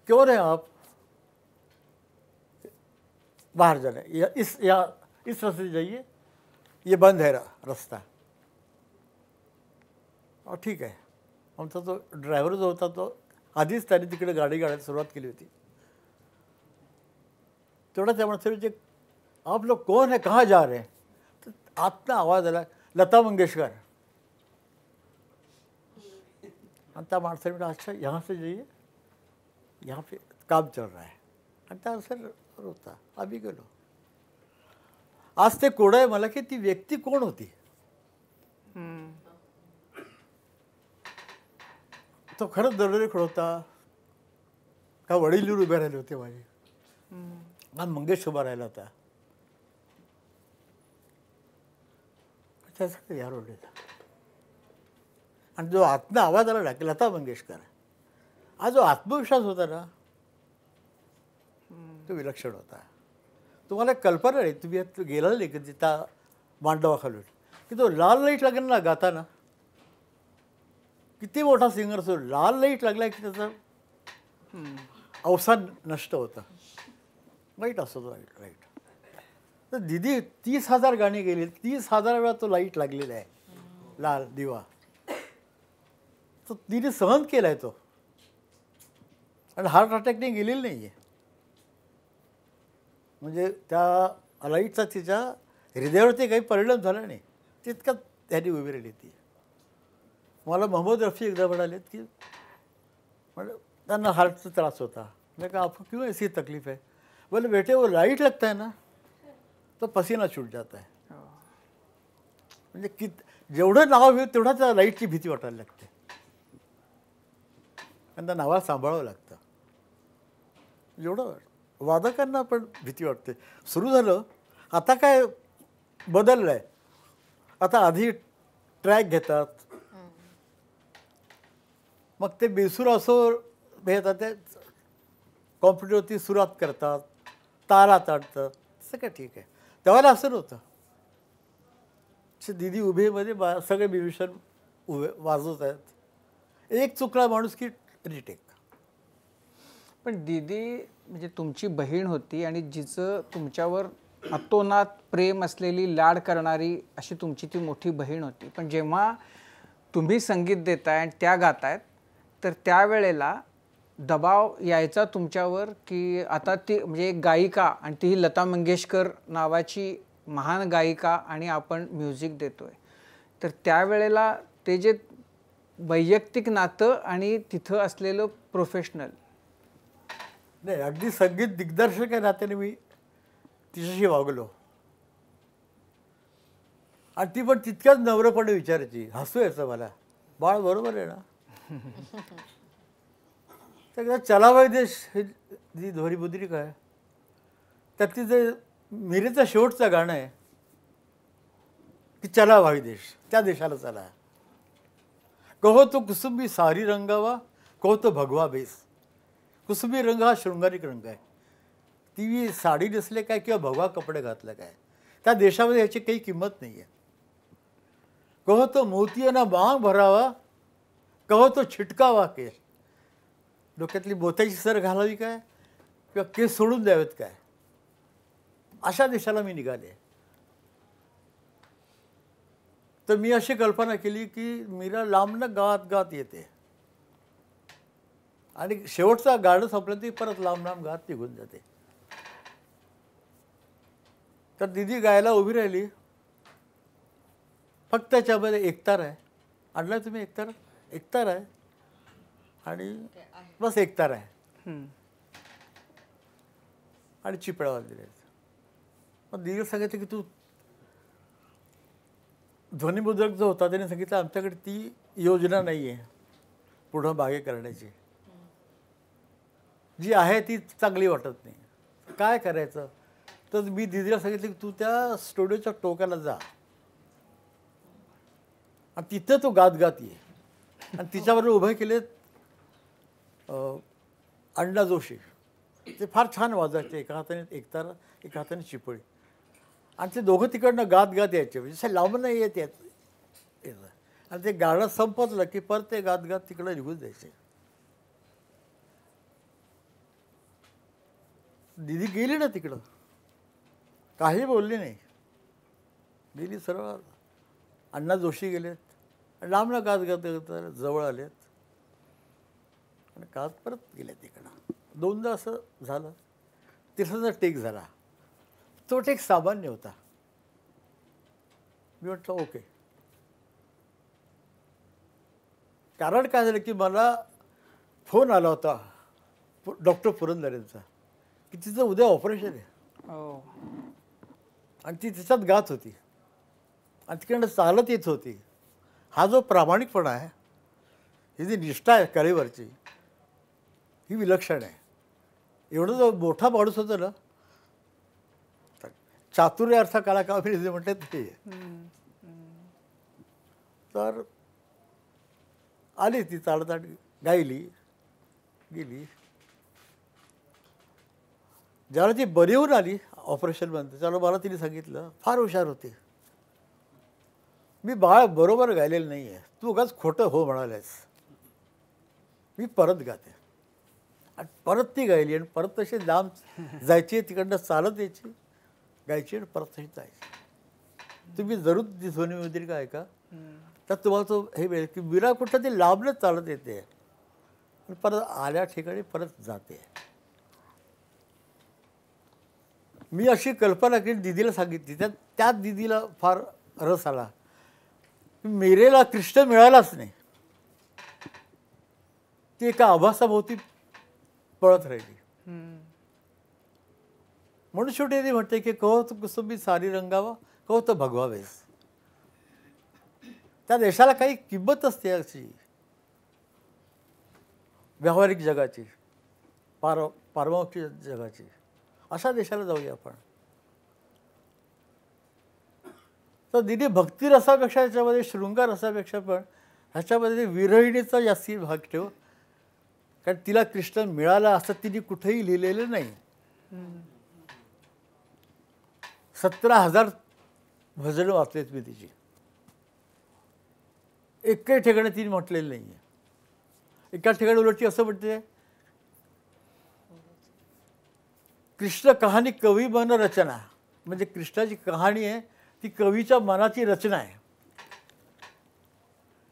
क्यों रे आप, बाहर जाना, इस रस्ते से जाइए, ये बंद है रस्ता. ठीक आहे. आमचा तो ड्रायव्हर जो होता तो आधीच त्याने तिकडे गाडी काढायला सुरुवात केली होती. तेवढा त्या माणसाने आप लोग कौन है, कहाँ जा रहे हैं. तर आतनं आवाज आला, लता मंगेशकर. आणि त्या माणसाने म्हटलं अच्छा यहाँ से जाइए, यहाँ पे काम चल रहा है. आणि त्या सर होता. आम्ही गेलो. आज ते कोडं आहे मला की ती व्यक्ती कोण होती. तो खरंच दरदरीखोर होता का वडील येऊन उभे राहिले होते माझे. आणि मंगेश उभा राहिला होता. त्यासाठी यार ओढलेला. आणि जो आतनं आवाज आला ना की लता मंगेशकर, हा जो आत्मविश्वास होता ना तो विलक्षण होता. तुम्हाला कल्पना नाही, तुम्ही गेला नाही की तिथं मांडवाखालून की तो लाल लाईट लागेल ना गाताना. किती मोठा सिंगर असो, लाल लाईट लागला की त्याचं अवसान नष्ट होतं. लाईट असतो तो लाईट. तर दिदी 30,000 गाणी गेली, 30,000 वेळा तो लाईट लागलेला आहे, लाल दिवा. तो तिने सहन केला आहे तो. आणि हार्ट अटॅकने गेलेली नाही आहे. म्हणजे त्या लाईटचा तिच्या हृदयावरती काही परिणाम झाला नाही. तितका त्याने उभी राहिली ती. मला मोहम्मद रफी एकदा म्हणालेत की म्हणजे त्यांना हार्टचा त्रास होता. मैं कहा आपको क्यों ऐसी तकलीफ है. बोले बेटे वो लाइट लगता है ना तो पसीना छूट जाता है. म्हणजे जेवढं नाव होईल तेवढा त्या लाईटची भीती वाटायला लागते. त्यांना नावाला सांभाळावं लागतं. एवढं वादकांना पण भीती वाटते. सुरू झालं. आता काय बदललं आहे. आता आधी ट्रॅक घेतात, मग ते बेसूर असो भेटतात, ते कॉम्प्युटरवरती सुरुवात करतात, तारा ताडतात, सगळं ठीक आहे. तेव्हा असं नव्हतं. दिदी उभेमध्ये सगळे म्युझिशियन उभे वाजवत आहेत. एक चुकला माणूस की रिटेक. पण दीदी म्हणजे तुमची बहीण होती आणि जिचं तुमच्यावर अतोनात प्रेम असलेली, लाड करणारी अशी तुमची ती मोठी बहीण होती. पण जेव्हा तुम्ही संगीत देताय आणि त्या गातायत तर त्यावेळेला दबाव यायचा तुमच्यावर की आता ती म्हणजे एक गायिका आणि ती लता मंगेशकर नावाची महान गायिका आणि आपण म्युझिक देतोय, तर त्यावेळेला ते जे वैयक्तिक नातं आणि तिथं असलेलं प्रोफेशनल. नाही, अगदी संगीत दिग्दर्शक या नात्याने मी तिच्याशी वागलो. आणि ती पण तितक्याच नम्रपणे विचारायची. हसू यायचं मला, बाळ बरोबर आहे ना. तर चलावाई देश हे जी ध्वनिमुद्रिका आहे त्यातली जे मिरेचं शेवटचं गाणं आहे की चला भाई देश, त्या देशाला चला. कहो तो कुसुंबी सारी रंगावा, कहो तो भगवा बेस. कुसुंबी रंग हा शृंगारिक रंग आहे. ती साडी नेसले काय किंवा भगवा कपडे घातले काय, त्या देशामध्ये याची काही किंमत नाही आहे. कहो तो मोतियाना मांग भरावा, कहो तो छिटकावा केस. डोक्यातली मोत्याची सर घालावी काय किंवा केस सोडून द्यावेत काय, अशा देशाला मी निघाले. तर मी अशी कल्पना केली की मीरा लांबनं गात गात येते आणि शेवटचा गाणं संपलं ती परत लांब लांब गात निघून जाते. तर दीदी गायला उभी राहिली. फक्त त्याच्यामध्ये एकतार आहे. आणला तुम्ही एकतार? एकतार आहे आणि बस एकतार आहे आणि चिपळा वाजलेले आहेत. मग दीदी सांगितलं की तू ध्वनिमुद्रक जो होता त्याने सांगितलं आमच्याकडे ती योजना नाही आहे पुढं मागे करण्याची, जी आहे ती चांगली वाटत नाही. काय करायचं? तर मी दीदीला सांगितलं की तू त्या स्टुडिओच्या टोकाला जा आणि तिथं तो गात गात ये. आणि तिच्याबरोबर उभे केलेत अण्णा जोशी. ते फार छान वाजायचे. एका हाताने एकतार, एका हाताने चिपळी. आणि ते दोघं तिकडनं गात गात यायचे. म्हणजे लांब नाही येत यायचं. आणि ते गाणं संपतलं की परत ते गात गात तिकडं निघून जायचे. दीदी गेली ना तिकडं, काही बोलली नाही. गेली सरळ. अण्णा जोशी गेलेत, लांब ना गात गात जवळ आलेत आणि गात परत गेले तिकडं. दोनदा असं झालं. तिसरा टेक झाला. तो टेक सामान्य होता. मी म्हटलं ओके. कारण काय झालं की मला फोन आला होता डॉक्टर पुरंदरेंचा की तिचं उद्या ऑपरेशन आहे. आणि ती त्याच्यात गात होती आणि तिकडनं चालत येत होती. हा जो प्रामाणिकपणा आहे, ही जी निष्ठा आहे कलेवरची, ही विलक्षण आहे. एवढं जो मोठा माणूस होता ना, चातुर्य अर्थ कला काव्य जे म्हणतात ते. तर आली ती चालत आणि गायली गेली. ज्यावेळेला ती बरी होऊन आली ऑपरेशनमध्ये, त्यावेळेला मला तिने सांगितलं, फार हुशार होती, मी बाळ बरोबर गायलेलं नाही आहे, तू उगाच खोटं हो म्हणालेस, मी परत गाते. आणि परत ती गायली आणि परत तशी लांब जायची, तिकडनं चालत यायची, गायची आणि परत तशी जायची. तुम्ही जरूर ती ध्वनिमुद्रिका ऐका, तर तुम्हाला तो हे मिळेल की मीरा कुठं ती लांबनंच चालत येते आणि परत आल्या ठिकाणी परत जाते. मी अशी कल्पना केली, दीदीला सांगितली. त्यात दीदीला फार रस आला. मीरेला कृष्ण मिळालाच नाही. ती एका आभासाभोवती पळत राहिली. म्हणून शेवटी ती म्हणते की कहो तो कुसुंबी सारी रंगावा, कहो तो भगवा वेस. त्या देशाला काही किंमत असते अशी व्यावहारिक जगाची, पारमार्थिक जगाची. अशा देशाला जाऊया आपण. तर दिदी भक्तिरसापेक्षा ह्याच्यामध्ये शृंगार रसापेक्षा पण ह्याच्यामध्ये विरहिणीचा जास्ती भाग ठेव. कारण तिला कृष्ण मिळाला असं तिने कुठेही लिहिलेलं नाही. 17,000 भजनं वाचलेत मी तिची. एकही ठिकाणी तिने म्हटलेलं नाही आहे. एका ठिकाणी उलटी असं म्हणते, कृष्ण कहाणी कवी मन रचना. म्हणजे कृष्णाची कहाणी आहे ती कवीच्या मनाची रचना आहे.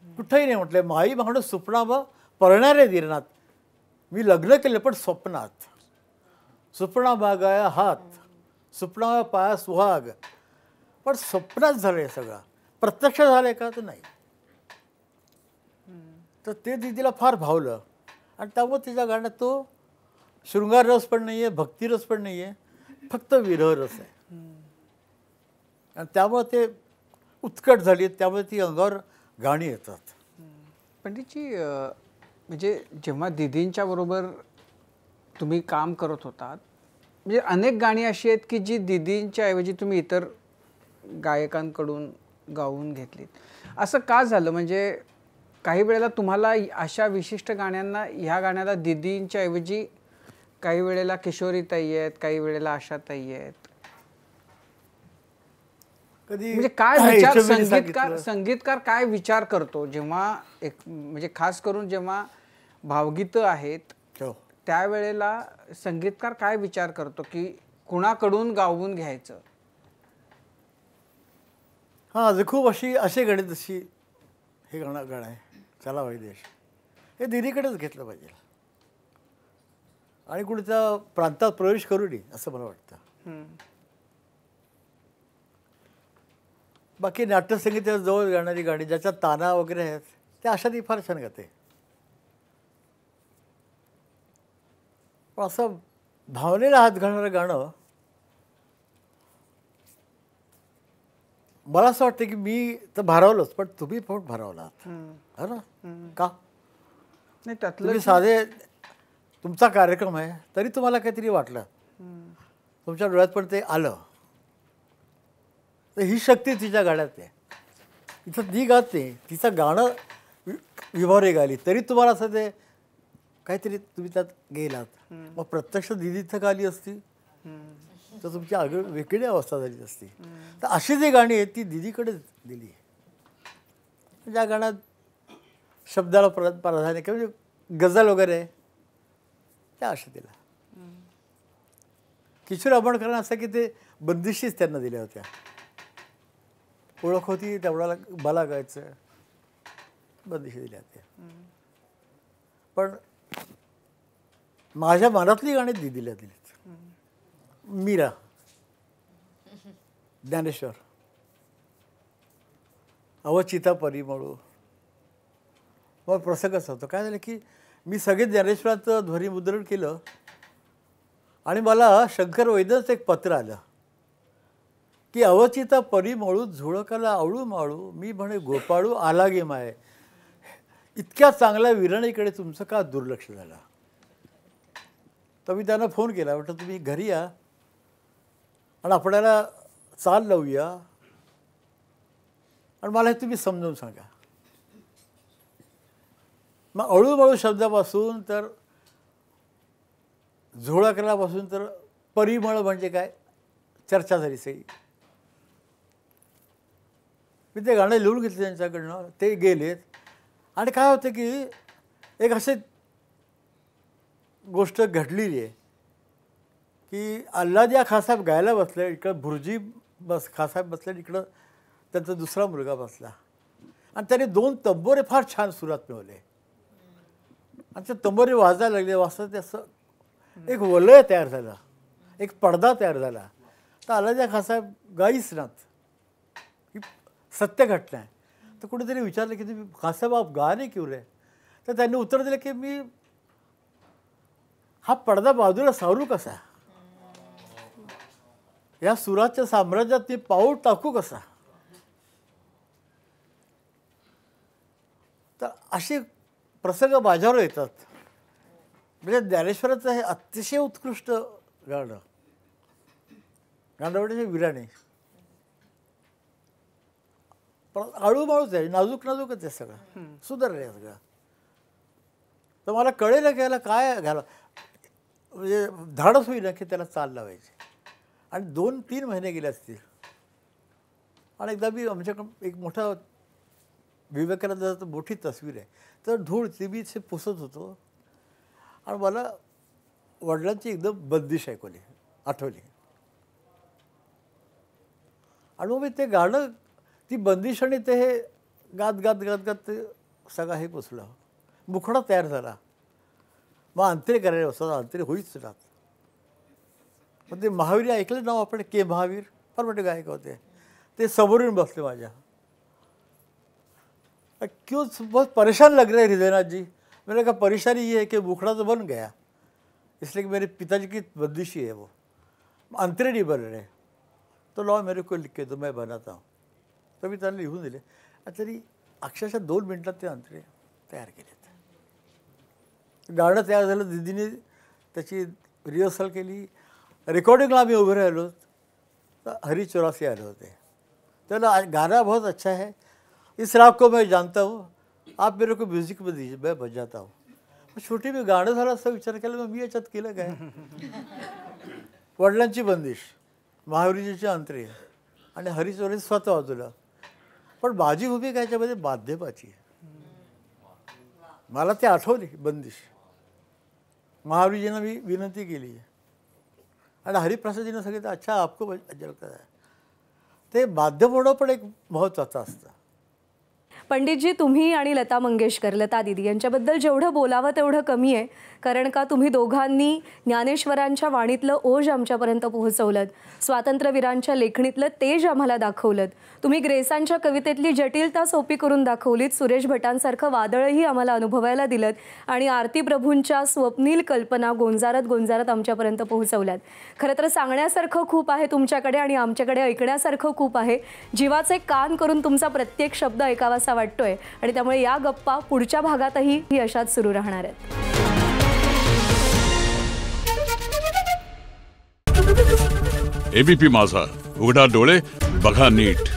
कुठंही नाही म्हटलंय, माई माणूस स्वप्नावा परणारे दिरनात. मी लग्न केलं पण स्वप्नात. स्वप्ना बागाया हात, स्वप्ना पाया सुहाग. पण स्वप्नात झालंय सगळं, प्रत्यक्ष झालंय का तर नाही. तर ते दीदीला फार भावलं आणि त्यामुळे तिच्या गाण्यात तो शृंगार रस पण नाही आहे, भक्तिरस पण नाही आहे, फक्त विरह रस आहे. आणि त्यामुळे ते उत्कट झाली. त्यामुळे ती अंगावर गाणी येतात. पंडितजी, म्हणजे जेव्हा दीदींच्या बरोबर तुम्ही काम करत होतात, म्हणजे अनेक गाणी अशी आहेत की जी दीदींच्या ऐवजी तुम्ही इतर गायकांकडून गाऊन घेतलीत. असं का झालं? म्हणजे काही वेळेला तुम्हाला अशा विशिष्ट गाण्यांना, ह्या गाण्याला दीदींच्या ऐवजी काही वेळेला किशोरीताई आहेत, काही वेळेला आशाताई आहेत, कधी म्हणजे काय विचार याच्यामध्ये सांगितलं. संगीतकार काय विचार करतो जेव्हा एक, म्हणजे खास करून जेव्हा भावगीतं आहेत हो. त्यावेळेला संगीतकार काय विचार करतो की कुणाकडून गाऊन घ्यायचं? हां, खूप असे गाणे, जशी हे गाणं आहे चला भाई देश, हे दिदीकडेच घेतलं पाहिजे आणि कुठे त्या प्रांतात प्रवेश करू नये असं मला वाटतं. बाकी नाट्यसंगीताच्या जवळ गाणारी गाणी ज्याच्यात ताना वगैरे आहेत त्या अशा ती फार छान गाते. पण असं भावनेला हात घालणारं गाणं मला असं वाटतं की मी तर भारावलोच, पण तुम्ही पण भारावलात, है ना? का नाही त्यातलं तुम्ही साधे, तुमचा कार्यक्रम आहे तरी तुम्हाला काहीतरी वाटलं, तुमच्या डोळ्यात पण ते आलं, तर ही शक्ती तिच्या गाण्यात आहे. तिचं ती गात नाही, तिचं गाणं विभावरे गाली तरी तुम्हाला असं ते काहीतरी तुम्ही त्यात गेलात. मग प्रत्यक्ष दिदी इथं गाली असती तर तुमची वेगळी अवस्था झाली असती. तर अशी जी गाणी आहेत ती दिदीकडे दिली आहे. ज्या गाण्यात शब्दाला प्राधान्य किंवा म्हणजे गझल वगैरे आहे त्या अशा दिला. किशोर आंबेडकरांना असं की ते बंदिशीच त्यांना दिल्या होत्या. ओळख होती तेवढ्याला मला गायचं, बंदिशी दिल्या होत्या. पण माझ्या मनातली गाणी दिदीला दिलीत. मीरा, ज्ञानेश्वर, अवचिता परिमळू. मग प्रसंगच होतो काय झालं की मी सगळे ज्ञानेश्वराचं ध्वनिमुद्रण केलं आणि मला शंकर वैद्यचं एक पत्र आलं की अवचिता परिमळू झुळकाला आवळू माळू, मी म्हणे गोपाळू आला गे माय, इतक्या चांगल्या विरणीकडे तुमचं का दुर्लक्ष झालं. तर मी त्यांना फोन केला, म्हटलं तुम्ही घरी या आणि आपल्याला चाल लावूया आणि मला हे तुम्ही समजावून सांगा. मग अळूमळू शब्दापासून तर झुळकल्यापासून तर परिमळ म्हणजे काय चर्चा झाली सगळी. मी ते गाणं लिहून घेतलं त्यांच्याकडनं, ते गेलेत. आणि काय होतं की एक असे गोष्ट घडलेली आहे की अल्लादिया खासाहेब गायला बसले, इकडं भुर्जी खासाहेब बसले, इकडं त्यांचा दुसरा मुलगा बसला आणि त्याने 2 तंबोरे फार छान सुरात मिळवले आणि ते तंबोरे वाजायला लागले. वाजता असं एक वलय तयार झालं, एक पडदा तयार झाला. तर अल्लादिया खासाहेब गाईच नात, ही सत्य घटना आहे. तर कुठेतरी विचारलं की तुम्ही खासाहेब आप गा नाही क्यों रे? तर त्यांनी उत्तर दिलं की मी हा पडदा बाजूला सावरू कसा, या सुराच्या साम्राज्यात मी पाऊल टाकू कसा. तर असे प्रसंग माझ्यावर येतात. म्हणजे ज्ञानेश्वराचं हे अतिशय उत्कृष्ट गाणं, गाणवड्याचे विराणे, पण आळूमाळूच आहे, नाजूक नाजूकच आहे सगळं, सुंदर आहे सगळं. तर मला कळेल की याला काय घाला, म्हणजे धाडस होईल की त्याला चाल लावायची. आणि 2-3 महिने गेले असतील. आणि एकदा मी आमच्याकडं एक मोठा विवेकानंदाची मोठी तस्वीर आहे, तर धूळ ती मी ते पुसत होतो आणि मला वडिलांची एकदम बंदिश आठवली. आणि मग मी ते गाणं, ती बंदिश आणि ते हे गात गात गात गात ते सगळं हे पुसलं, मुखडा तयार झाला. मग अंतरे करायला बसतात, अंतरे होईच राहत. पण ते महावीर ऐकलं नाव आपण, के महावीर फार मोठे गायक होते, ते समोरून बसले माझ्या. क्यों बहुत परेशान लग रहे हृदयनाथ जी. मैंने कहा परेशानी ये है कि मुखड़ा तो बन गया, इसलिए कि मेरे पिताजी की बंदिशी है, वो अंतरे नहीं बन रहे, तो लाओ मेरे को लिख के दो, मैं बनाता हूँ. तर मी त्यांना लिहून दिले. तरी अक्षरशः 2 मिनिटात ते अंतरे तयार केलेत. गाणं तयार झालं, दीदीने त्याची रिहर्सल केली. रिकॉर्डिंगला आम्ही उभे राहिलो तर हरी 84 आले होते. त्याला गाना बहुत अच्छा है, इस राग को मैं जानता हूँ, आप मेरे को म्युझिक में दीजिए मैं बजाता हूँ. मग शेवटी मी गाणं झालं असा विचार केला, मग मी याच्यात केलं काय. वडिलांची बंदिश, महावीरजीची अंतरी आणि हरिचरण स्वतः वाजवलं. पण माझी भूमिका याच्यामध्ये माध्यमाची आहे. मला ते आठवली बंदिश. महावीरजींना मी विनंती केली आणि हरिप्रसादजींना सांगितलं अच्छा आपको अच्छा लगता है. ते माध्यम होणं पण एक महत्त्वाचं असतं. पंडितजी, तुम्ही आणि लता मंगेशकर, लता दिदी यांच्याबद्दल जेवढं बोलावं तेवढं कमी आहे. कारण का तुम्ही दोघांनी ज्ञानेश्वरांच्या वाणीतलं ओज आमच्यापर्यंत पोहोचवलं, स्वातंत्र्यवीरांच्या लेखणीतलं तेज आम्हाला दाखवलं, तुम्ही ग्रेसांच्या कवितेतली जटिलता सोपी करून दाखवलीत, सुरेश भटांसारखं वादळही आम्हाला अनुभवायला दिलं आणि आरती प्रभूंच्या स्वप्नील कल्पना गोंजारत गोंजारत आमच्यापर्यंत पोहोचवल्यात. खरं तर सांगण्यासारखं खूप आहे तुमच्याकडे आणि आमच्याकडे ऐकण्यासारखं खूप आहे. जीवाचे कान करून तुमचा प्रत्येक शब्द ऐकावासा वाटतोय आणि त्यामुळे या गप्पा पुढच्या भागातही ही अशाच सुरू राहणार आहेत. एबीपी माझा, उघडा डोळे बघा नीट.